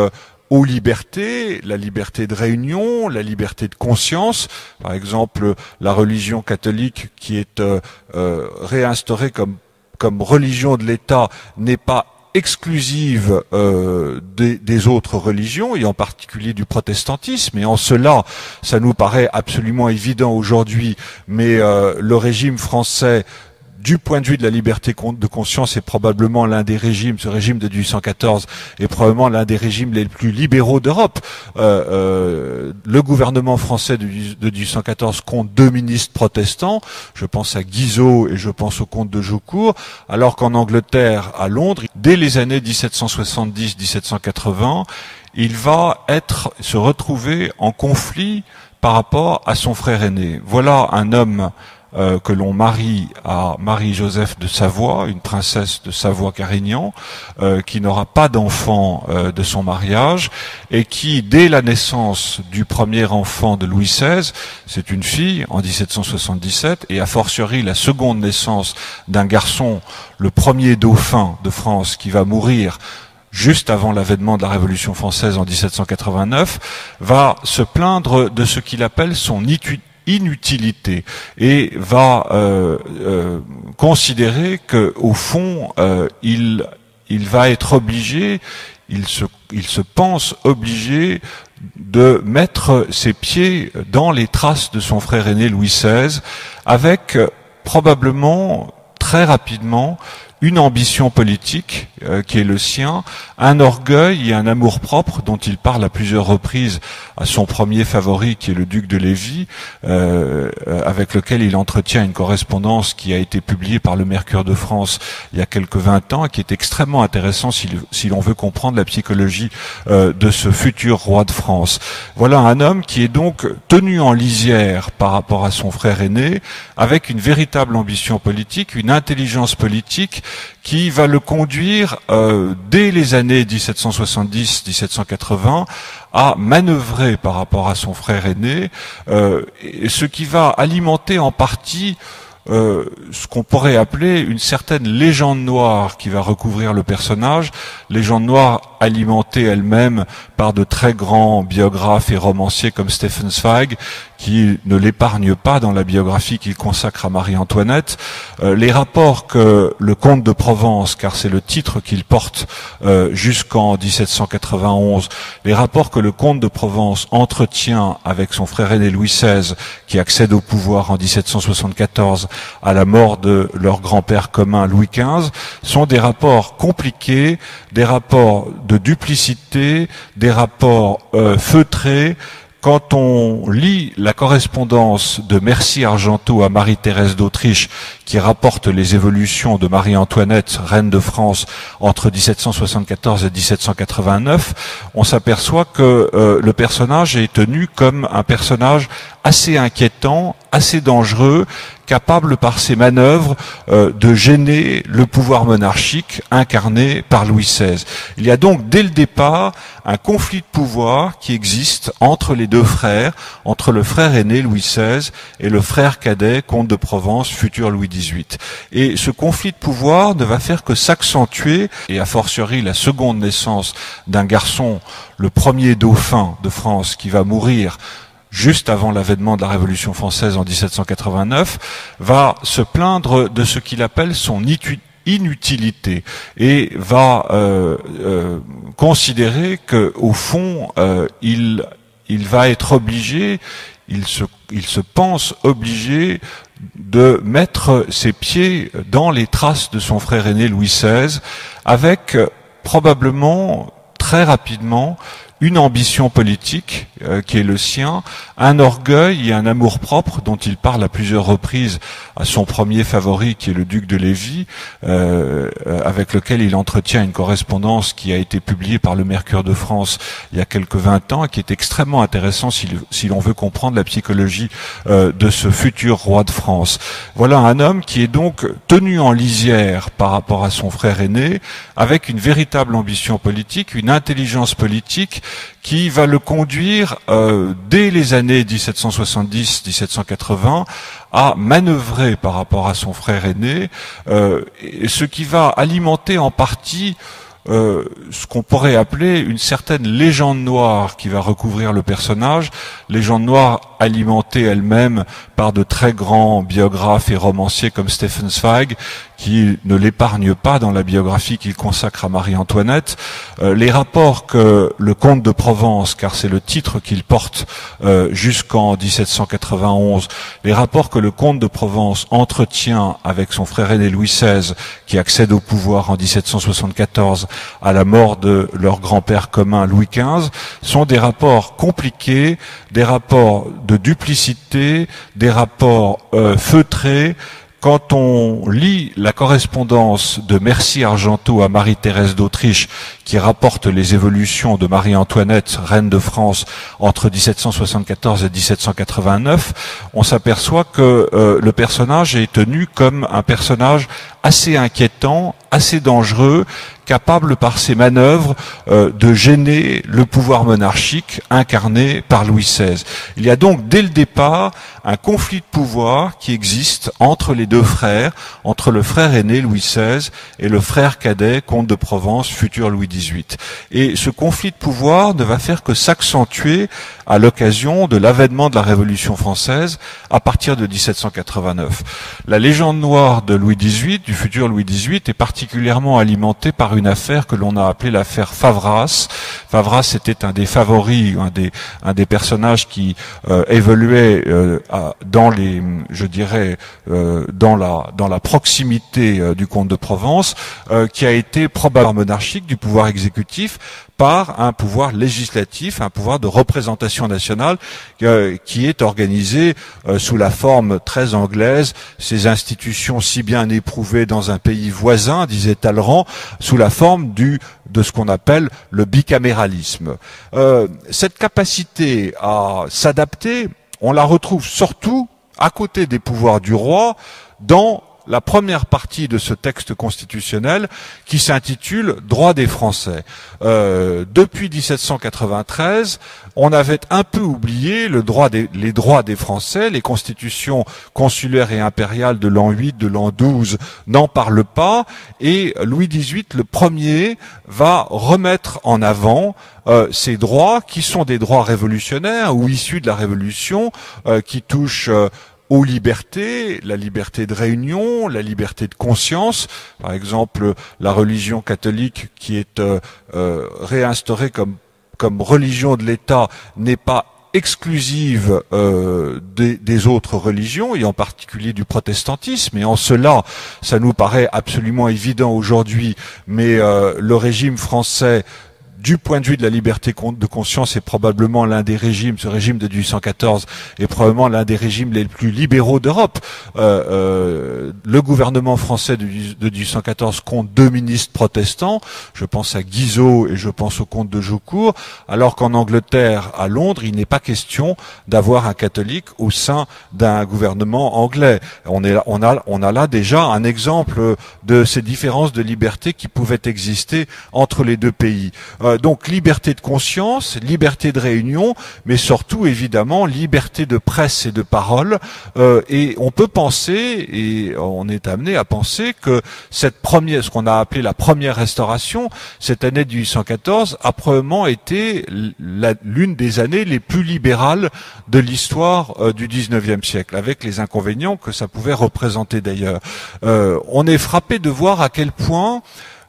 aux libertés, la liberté de réunion, la liberté de conscience. Par exemple, la religion catholique qui est réinstaurée comme religion de l'État n'est pas exclusive des autres religions, et en particulier du protestantisme, et en cela, ça nous paraît absolument évident aujourd'hui, mais le régime français, du point de vue de la liberté de conscience, est probablement l'un des régimes, ce régime de 1814 est probablement l'un des régimes les plus libéraux d'Europe. Le gouvernement français de 1814 compte 2 ministres protestants, je pense à Guizot et je pense au comte de Jaucourt, alors qu'en Angleterre, à Londres, dès les années 1770-1780, il va se retrouver en conflit par rapport à son frère aîné. Voilà un homme que l'on marie à Marie-Joseph de Savoie, une princesse de Savoie-Carignan, qui n'aura pas d'enfant de son mariage, et qui, dès la naissance du premier enfant de Louis XVI, c'est une fille en 1777, et a fortiori la seconde naissance d'un garçon, le premier dauphin de France, qui va mourir juste avant l'avènement de la Révolution française en 1789, va se plaindre de ce qu'il appelle son inutilité, et va considérer que au fond il va être obligé, il se pense obligé de mettre ses pieds dans les traces de son frère aîné Louis XVI, avec probablement très rapidement une ambition politique qui est le sien, un orgueil et un amour-propre dont il parle à plusieurs reprises à son premier favori qui est le duc de Lévis, avec lequel il entretient une correspondance qui a été publiée par le Mercure de France il y a quelques 20 ans, et qui est extrêmement intéressant si l'on veut comprendre la psychologie de ce futur roi de France. Voilà un homme qui est donc tenu en lisière par rapport à son frère aîné, avec une véritable ambition politique, une intelligence politique qui va le conduire dès les années 1770-1780 à manœuvrer par rapport à son frère aîné, ce qui va alimenter en partie ce qu'on pourrait appeler une certaine légende noire qui va recouvrir le personnage, légende noire alimentée elle-même par de très grands biographes et romanciers comme Stefan Zweig, qui ne l'épargne pas dans la biographie qu'il consacre à Marie-Antoinette. Les rapports que le comte de Provence, car c'est le titre qu'il porte jusqu'en 1791, les rapports que le comte de Provence entretient avec son frère aîné Louis XVI, qui accède au pouvoir en 1774 à la mort de leur grand-père commun Louis XV, sont des rapports compliqués, des rapports de duplicité, des rapports feutrés. Quand on lit la correspondance de Mercy-Argenteau à Marie-Thérèse d'Autriche, qui rapporte les évolutions de Marie-Antoinette, reine de France, entre 1774 et 1789, on s'aperçoit que le personnage est tenu comme un personnage assez inquiétant, assez dangereux, capable par ses manœuvres de gêner le pouvoir monarchique incarné par Louis XVI. Il y a donc dès le départ un conflit de pouvoir qui existe entre les deux frères, entre le frère aîné Louis XVI et le frère cadet comte de Provence, futur Louis XVIII. Et ce conflit de pouvoir ne va faire que s'accentuer, et a fortiori la seconde naissance d'un garçon, le premier dauphin de France, qui va mourir juste avant l'avènement de la Révolution française en 1789, va se plaindre de ce qu'il appelle son inutilité, et va considérer que au fond il va être obligé, il se pense obligé de mettre ses pieds dans les traces de son frère aîné Louis XVI, avec probablement très rapidement une ambition politique qui est le sien, un orgueil et un amour-propre dont il parle à plusieurs reprises à son premier favori qui est le duc de Lévis, avec lequel il entretient une correspondance qui a été publiée par le Mercure de France il y a quelques 20 ans, et qui est extrêmement intéressant si l'on veut comprendre la psychologie de ce futur roi de France. Voilà un homme qui est donc tenu en lisière par rapport à son frère aîné, avec une véritable ambition politique, une intelligence politique qui va le conduire dès les années 1770-1780 à manœuvrer par rapport à son frère aîné, ce qui va alimenter en partie ce qu'on pourrait appeler une certaine légende noire qui va recouvrir le personnage, légende noire alimentée elle-même par de très grands biographes et romanciers comme Stefan Zweig, qui ne l'épargne pas dans la biographie qu'il consacre à Marie-Antoinette. Les rapports que le comte de Provence, car c'est le titre qu'il porte jusqu'en 1791, les rapports que le comte de Provence entretient avec son frère aîné Louis XVI, qui accède au pouvoir en 1774 à la mort de leur grand-père commun Louis XV, sont des rapports compliqués, des rapports de duplicité, des rapports feutrés. Quand on lit la correspondance de Mercy-Argenteau à Marie-Thérèse d'Autriche, qui rapporte les évolutions de Marie-Antoinette, reine de France, entre 1774 et 1789, on s'aperçoit que le personnage est tenu comme un personnage assez inquiétant, assez dangereux, capable par ses manœuvres de gêner le pouvoir monarchique incarné par Louis XVI. Il y a donc dès le départ un conflit de pouvoir qui existe entre les deux frères, entre le frère aîné Louis XVI et le frère cadet comte de Provence, futur Louis XVIII. Et ce conflit de pouvoir ne va faire que s'accentuer à l'occasion de l'avènement de la Révolution française à partir de 1789. La légende noire de Louis XVIII, du futur Louis XVIII, est particulièrement alimentée par une affaire que l'on a appelée l'affaire Favras. Favras était un des favoris, un des personnages qui évoluait dans les, je dirais, dans la proximité du comte de Provence, qui a été probablement monarchique du pouvoir exécutif par un pouvoir législatif, un pouvoir de représentation nationale qui est organisé sous la forme très anglaise, ces institutions si bien éprouvées dans un pays voisin, disait Talleyrand, sous la forme de ce qu'on appelle le bicaméralisme. Cette capacité à s'adapter, on la retrouve surtout à côté des pouvoirs du roi dans la première partie de ce texte constitutionnel qui s'intitule « Droits des Français ». Depuis 1793, on avait un peu oublié les droits des Français. Les constitutions consulaires et impériales de l'an 8, de l'an 12 n'en parlent pas. Et Louis XVIII, le premier, va remettre en avant ces droits qui sont des droits révolutionnaires ou issus de la Révolution, qui touchent aux libertés, la liberté de réunion, la liberté de conscience. Par exemple, la religion catholique qui est réinstaurée comme religion de l'État n'est pas exclusive des autres religions, et en particulier du protestantisme. Et en cela, ça nous paraît absolument évident aujourd'hui, mais le régime français, du point de vue de la liberté de conscience, est probablement l'un des régimes, ce régime de 1814 est probablement l'un des régimes les plus libéraux d'Europe. Le gouvernement français de 1814 compte 2 ministres protestants, je pense à Guizot et je pense au comte de Jaucourt, alors qu'en Angleterre, à Londres, il n'est pas question d'avoir un catholique au sein d'un gouvernement anglais. On a là déjà un exemple de ces différences de liberté qui pouvaient exister entre les deux pays. Donc liberté de conscience, liberté de réunion, mais surtout évidemment liberté de presse et de parole. Et on peut penser, et on est amené à penser que cette première, ce qu'on a appelé la première restauration, cette année de 1814, a probablement été l'une des années les plus libérales de l'histoire du 19e siècle, avec les inconvénients que ça pouvait représenter d'ailleurs. On est frappé de voir à quel point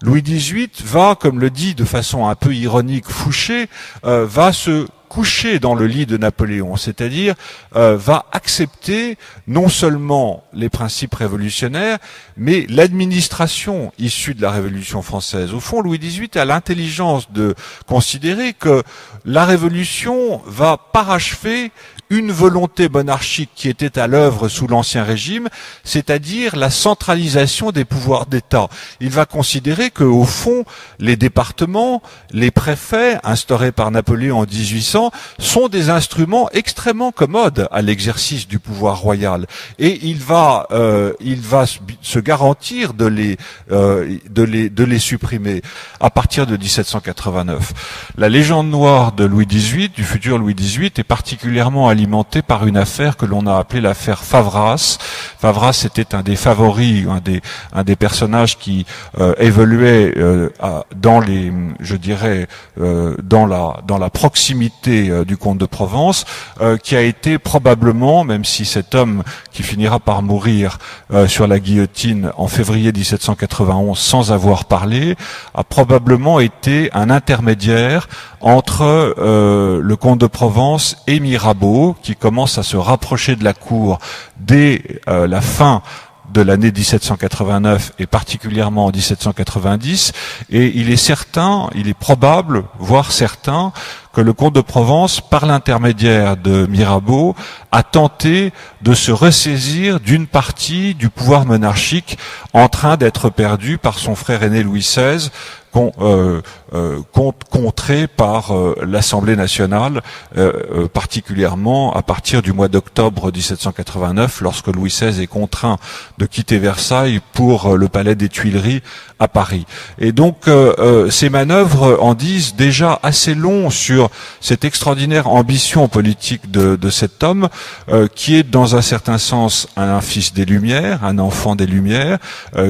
Louis XVIII va, comme le dit de façon un peu ironique Fouché, va se coucher dans le lit de Napoléon, c'est-à-dire va accepter non seulement les principes révolutionnaires, mais l'administration issue de la Révolution française. Au fond, Louis XVIII a l'intelligence de considérer que la Révolution va parachever une volonté monarchique qui était à l'œuvre sous l'Ancien Régime, c'est-à-dire la centralisation des pouvoirs d'État. Il va considérer que, au fond, les départements, les préfets, instaurés par Napoléon en 1800, puissants, sont des instruments extrêmement commodes à l'exercice du pouvoir royal. Et il va se garantir de les supprimer à partir de 1789. La légende noire de Louis XVIII, du futur Louis XVIII, est particulièrement alimentée par une affaire que l'on a appelée l'affaire Favras. Favras était un des favoris, un des personnages qui évoluait dans les, je dirais, dans la proximité du comte de Provence, qui a été probablement, même si cet homme qui finira par mourir sur la guillotine en février 1791 sans avoir parlé, a probablement été un intermédiaire entre le comte de Provence et Mirabeau, qui commence à se rapprocher de la cour dès la fin de l'année 1789 et particulièrement en 1790, et il est probable, voire certain, que le comte de Provence, par l'intermédiaire de Mirabeau, a tenté de se ressaisir d'une partie du pouvoir monarchique en train d'être perdu par son frère aîné Louis XVI, contré par l'Assemblée nationale, particulièrement à partir du mois d'octobre 1789, lorsque Louis XVI est contraint de quitter Versailles pour le palais des Tuileries à Paris. Et donc ces manœuvres en disent déjà assez long sur cette extraordinaire ambition politique de cet homme, qui est dans un certain sens un fils des Lumières, un enfant des Lumières,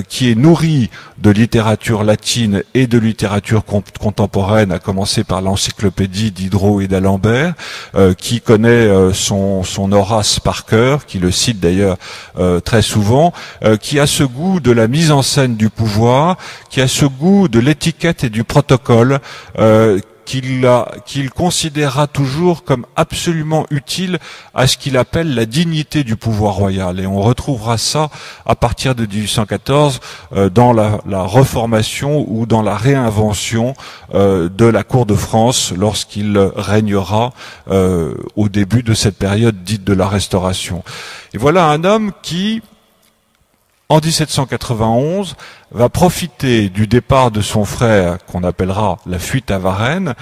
qui est nourri de littérature latine et de littérature contemporaine, à commencer par l'encyclopédie Diderot et d'Alembert, qui connaît son Horace par cœur, qui le cite d'ailleurs très souvent, qui a ce goût de la mise en scène du pouvoir, qui a ce goût de l'étiquette et du protocole, qu'il considérera toujours comme absolument utile à ce qu'il appelle la dignité du pouvoir royal. Et on retrouvera ça à partir de 1814 dans la reformation ou dans la réinvention de la cour de France lorsqu'il régnera au début de cette période dite de la Restauration. Et voilà un homme qui, en 1791, va profiter du départ de son frère, qu'on appellera la fuite à Varennes,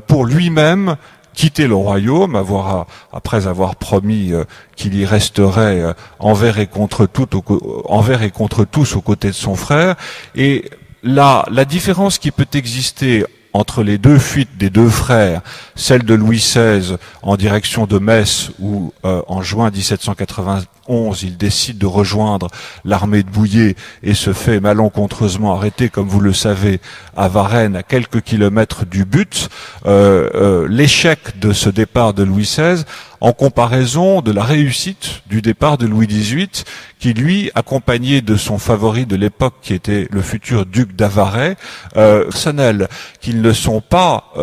pour lui-même quitter le royaume, après avoir promis qu'il y resterait envers et contre tous aux côtés de son frère. Et la différence qui peut exister entre les deux fuites des deux frères, celle de Louis XVI en direction de Metz, où en juin 1791 il décide de rejoindre l'armée de Bouillé et se fait malencontreusement arrêter, comme vous le savez, à Varennes, à quelques kilomètres du but, l'échec de ce départ de Louis XVI en comparaison de la réussite du départ de Louis XVIII, qui lui, accompagné de son favori de l'époque, qui était le futur duc d'Avaray, personnels qu'ils ne sont pas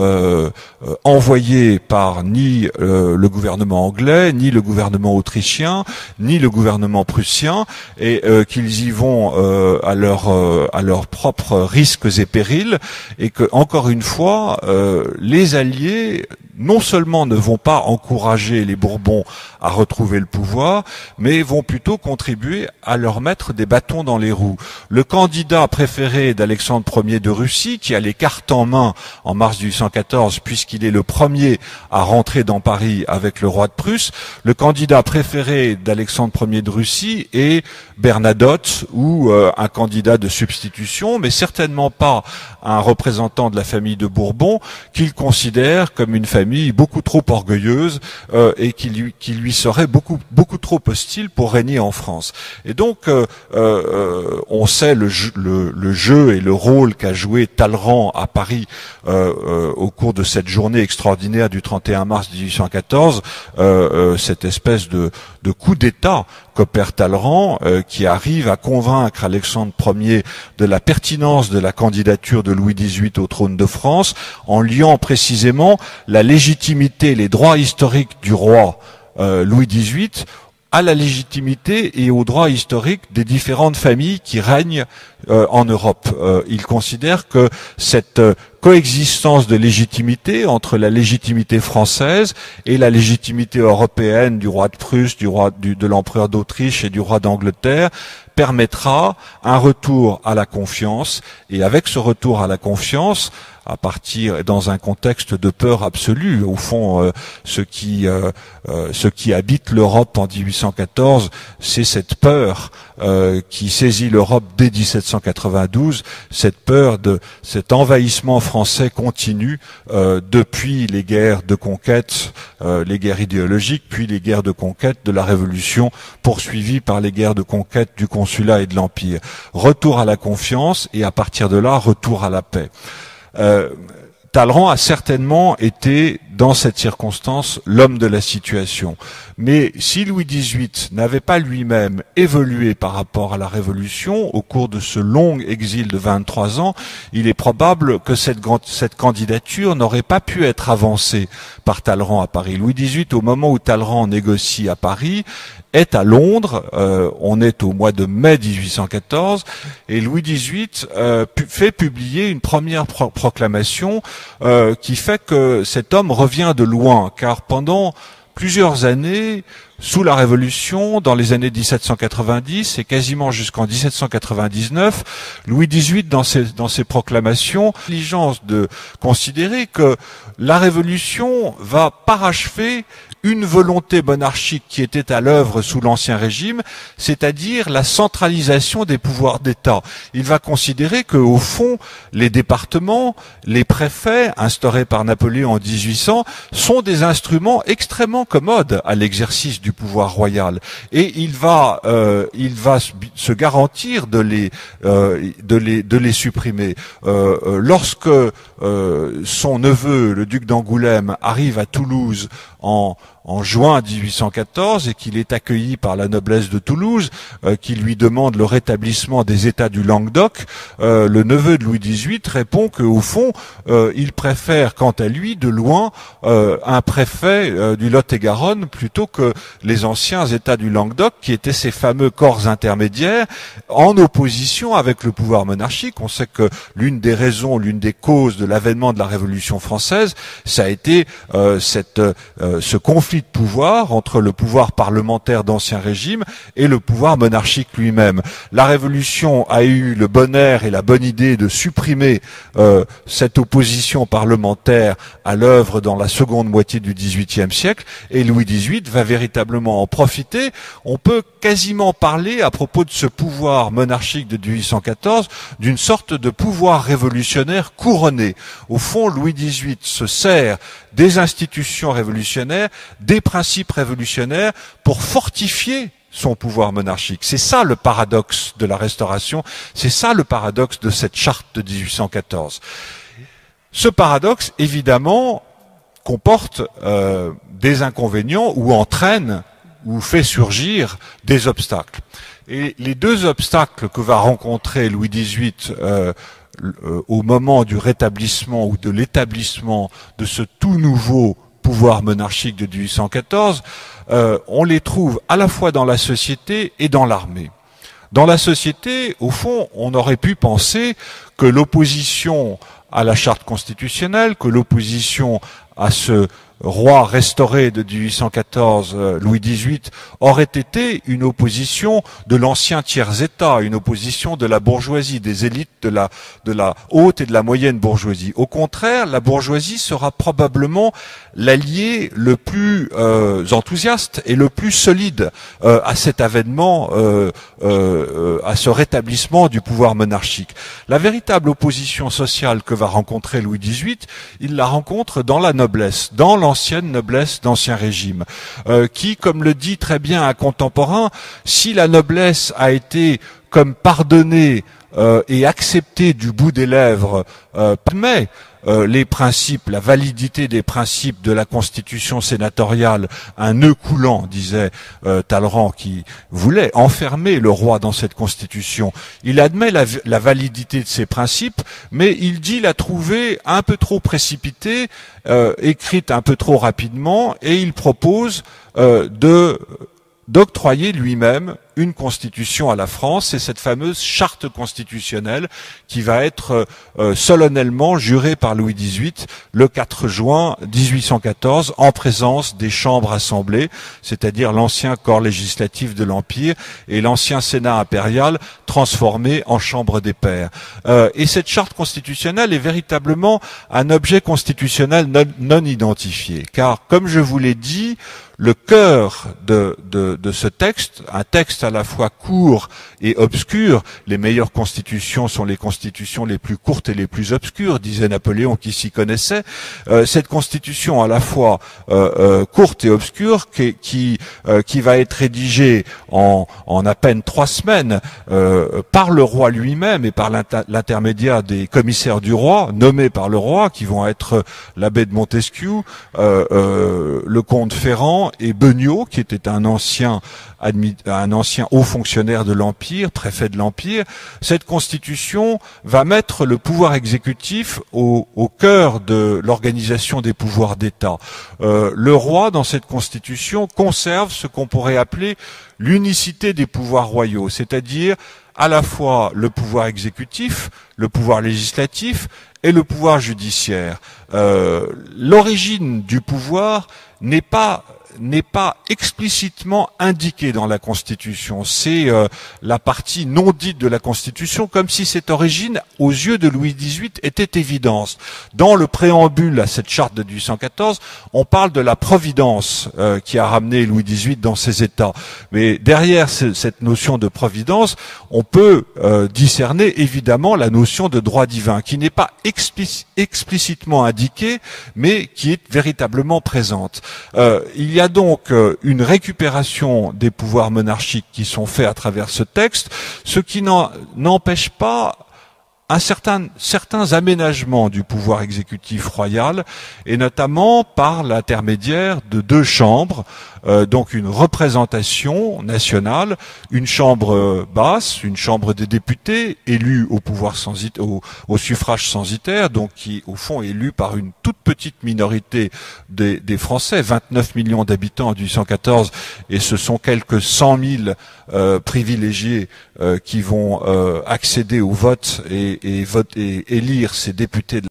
envoyés par ni le gouvernement anglais, ni le gouvernement autrichien, ni le gouvernement prussien, et qu'ils y vont à leurs propres risques et périls, et que, encore une fois, les Alliés non seulement ne vont pas encourager les Bourbons à retrouver le pouvoir, mais vont plutôt contribuer à leur mettre des bâtons dans les roues. Le candidat préféré d'Alexandre Ier de Russie, qui a les cartes en main en mars 1814, puisqu'il est le premier à rentrer dans Paris avec le roi de Prusse, le candidat préféré d'Alexandre Ier de Russie est Bernadotte, ou un candidat de substitution, mais certainement pas un représentant de la famille de Bourbon, qu'il considère comme une famille beaucoup trop orgueilleuse et qui lui serait beaucoup trop hostile pour régner en France. Et donc on sait le jeu et le rôle qu'a joué Talleyrand à Paris au cours de cette journée extraordinaire du 31 mars 1814, cette espèce de coup d'État qu'opère Talleyrand, qui arrive à convaincre Alexandre Ier de la pertinence de la candidature de Louis XVIII au trône de France, en liant précisément la légitimité, les droits historiques du roi Louis XVIII à la légitimité et aux droits historiques des différentes familles qui règnent en Europe. Il considère que cette coexistence de légitimité entre la légitimité française et la légitimité européenne du roi de Prusse, de l'empereur d'Autriche et du roi d'Angleterre, permettra un retour à la confiance. Et avec ce retour à la confiance, à partir dans un contexte de peur absolue, au fond, ce qui habite l'Europe en 1814, c'est cette peur qui saisit l'Europe dès 1792, cette peur de cet envahissement français continu depuis les guerres de conquête, les guerres idéologiques, puis les guerres de conquête de la Révolution, poursuivies par les guerres de conquête du consulat et de l'Empire. Retour à la confiance et à partir de là, retour à la paix. Talleyrand a certainement été, dans cette circonstance, l'homme de la situation. Mais si Louis XVIII n'avait pas lui-même évolué par rapport à la Révolution au cours de ce long exil de 23 ans, il est probable que cette candidature n'aurait pas pu être avancée par Talleyrand à Paris. Louis XVIII, au moment où Talleyrand négocie à Paris, est à Londres, on est au mois de mai 1814, et Louis XVIII fait publier une première proclamation qui fait que cet homme revient de loin, car pendant plusieurs années, sous la Révolution, dans les années 1790 et quasiment jusqu'en 1799, Louis XVIII, dans ses proclamations, a l'intelligence de considérer que la Révolution va parachever une volonté monarchique qui était à l'œuvre sous l'Ancien Régime, c'est-à-dire la centralisation des pouvoirs d'État. Il va considérer que, au fond, les départements, les préfets, instaurés par Napoléon en 1800, sont des instruments extrêmement commodes à l'exercice du pouvoir royal. Et il va se garantir de les supprimer. Lorsque son neveu, le duc d'Angoulême, arrive à Toulouse en juin 1814 et qu'il est accueilli par la noblesse de Toulouse qui lui demande le rétablissement des États du Languedoc, le neveu de Louis XVIII répond qu'au fond il préfère quant à lui de loin un préfet du Lot-et-Garonne plutôt que les anciens États du Languedoc qui étaient ces fameux corps intermédiaires en opposition avec le pouvoir monarchique. On sait que l'une des raisons, l'une des causes de l'avènement de la Révolution française, ça a été ce conflit de pouvoir entre le pouvoir parlementaire d'Ancien Régime et le pouvoir monarchique lui-même. La Révolution a eu le bon air et la bonne idée de supprimer cette opposition parlementaire à l'œuvre dans la seconde moitié du XVIIIe siècle, et Louis XVIII va véritablement en profiter. On peut quasiment parler, à propos de ce pouvoir monarchique de 1814, d'une sorte de pouvoir révolutionnaire couronné. Au fond, Louis XVIII se sert des institutions révolutionnaires, des principes révolutionnaires pour fortifier son pouvoir monarchique. C'est ça le paradoxe de la Restauration, c'est ça le paradoxe de cette charte de 1814. Ce paradoxe, évidemment, comporte des inconvénients ou entraîne ou fait surgir des obstacles. Et les deux obstacles que va rencontrer Louis XVIII au moment du rétablissement ou de l'établissement de ce tout nouveau pouvoir monarchique de 1814, on les trouve à la fois dans la société et dans l'armée. Dans la société, au fond, on aurait pu penser que l'opposition à la charte constitutionnelle, que l'opposition à ce roi restauré de 1814, Louis XVIII, aurait été une opposition de l'ancien tiers-État, une opposition de la bourgeoisie, des élites de la haute et de la moyenne bourgeoisie. Au contraire, la bourgeoisie sera probablement l'allié le plus enthousiaste et le plus solide à cet avènement, à ce rétablissement du pouvoir monarchique. La véritable opposition sociale que va rencontrer Louis XVIII, il la rencontre dans la noblesse, dans l'ancienne noblesse d'Ancien Régime, qui, comme le dit très bien un contemporain, si la noblesse a été comme pardonnée et acceptée du bout des lèvres, mais les principes, la validité des principes de la Constitution sénatoriale, un nœud coulant, disait Talleyrand, qui voulait enfermer le roi dans cette Constitution. Il admet la validité de ces principes, mais il dit la trouver un peu trop précipitée, écrite un peu trop rapidement, et il propose d'octroyer lui-même une constitution à la France, c'est cette fameuse charte constitutionnelle qui va être solennellement jurée par Louis XVIII le 4 juin 1814 en présence des chambres assemblées, c'est-à-dire l'ancien corps législatif de l'Empire et l'ancien Sénat impérial transformé en chambre des pairs. Et cette charte constitutionnelle est véritablement un objet constitutionnel non identifié, car comme je vous l'ai dit, le cœur de ce texte, un texte à la fois court et obscur, les meilleures constitutions sont les constitutions les plus courtes et les plus obscures, disait Napoléon qui s'y connaissait, cette constitution à la fois courte et obscure qui va être rédigée en à peine 3 semaines par le roi lui-même et par l'intermédiaire des commissaires du roi, nommés par le roi, qui vont être l'abbé de Montesquieu, le comte Ferrand, et Beugnot, qui était un ancien haut fonctionnaire de l'Empire, préfet de l'Empire. Cette constitution va mettre le pouvoir exécutif au cœur de l'organisation des pouvoirs d'État. Le roi, dans cette constitution, conserve ce qu'on pourrait appeler l'unicité des pouvoirs royaux, c'est-à-dire à la fois le pouvoir exécutif, le pouvoir législatif et le pouvoir judiciaire. L'origine du pouvoir n'est pas explicitement indiquée dans la Constitution. C'est la partie non dite de la Constitution, comme si cette origine, aux yeux de Louis XVIII, était évidente. Dans le préambule à cette charte de 1814, on parle de la providence qui a ramené Louis XVIII dans ses États. Mais derrière cette notion de providence, on peut discerner évidemment la notion de droit divin, qui n'est pas explicitement indiquée, mais qui est véritablement présente. Il y a donc une récupération des pouvoirs monarchiques qui sont faits à travers ce texte, ce qui n'empêche pas certains aménagements du pouvoir exécutif royal, et notamment par l'intermédiaire de 2 chambres, donc une représentation nationale, une chambre basse, une chambre des députés, élue au suffrage censitaire, donc qui au fond est élue par une toute petite minorité des Français, 29 millions d'habitants en 1814, et ce sont quelques 100 000 privilégiés qui vont accéder au vote et élire ces députés de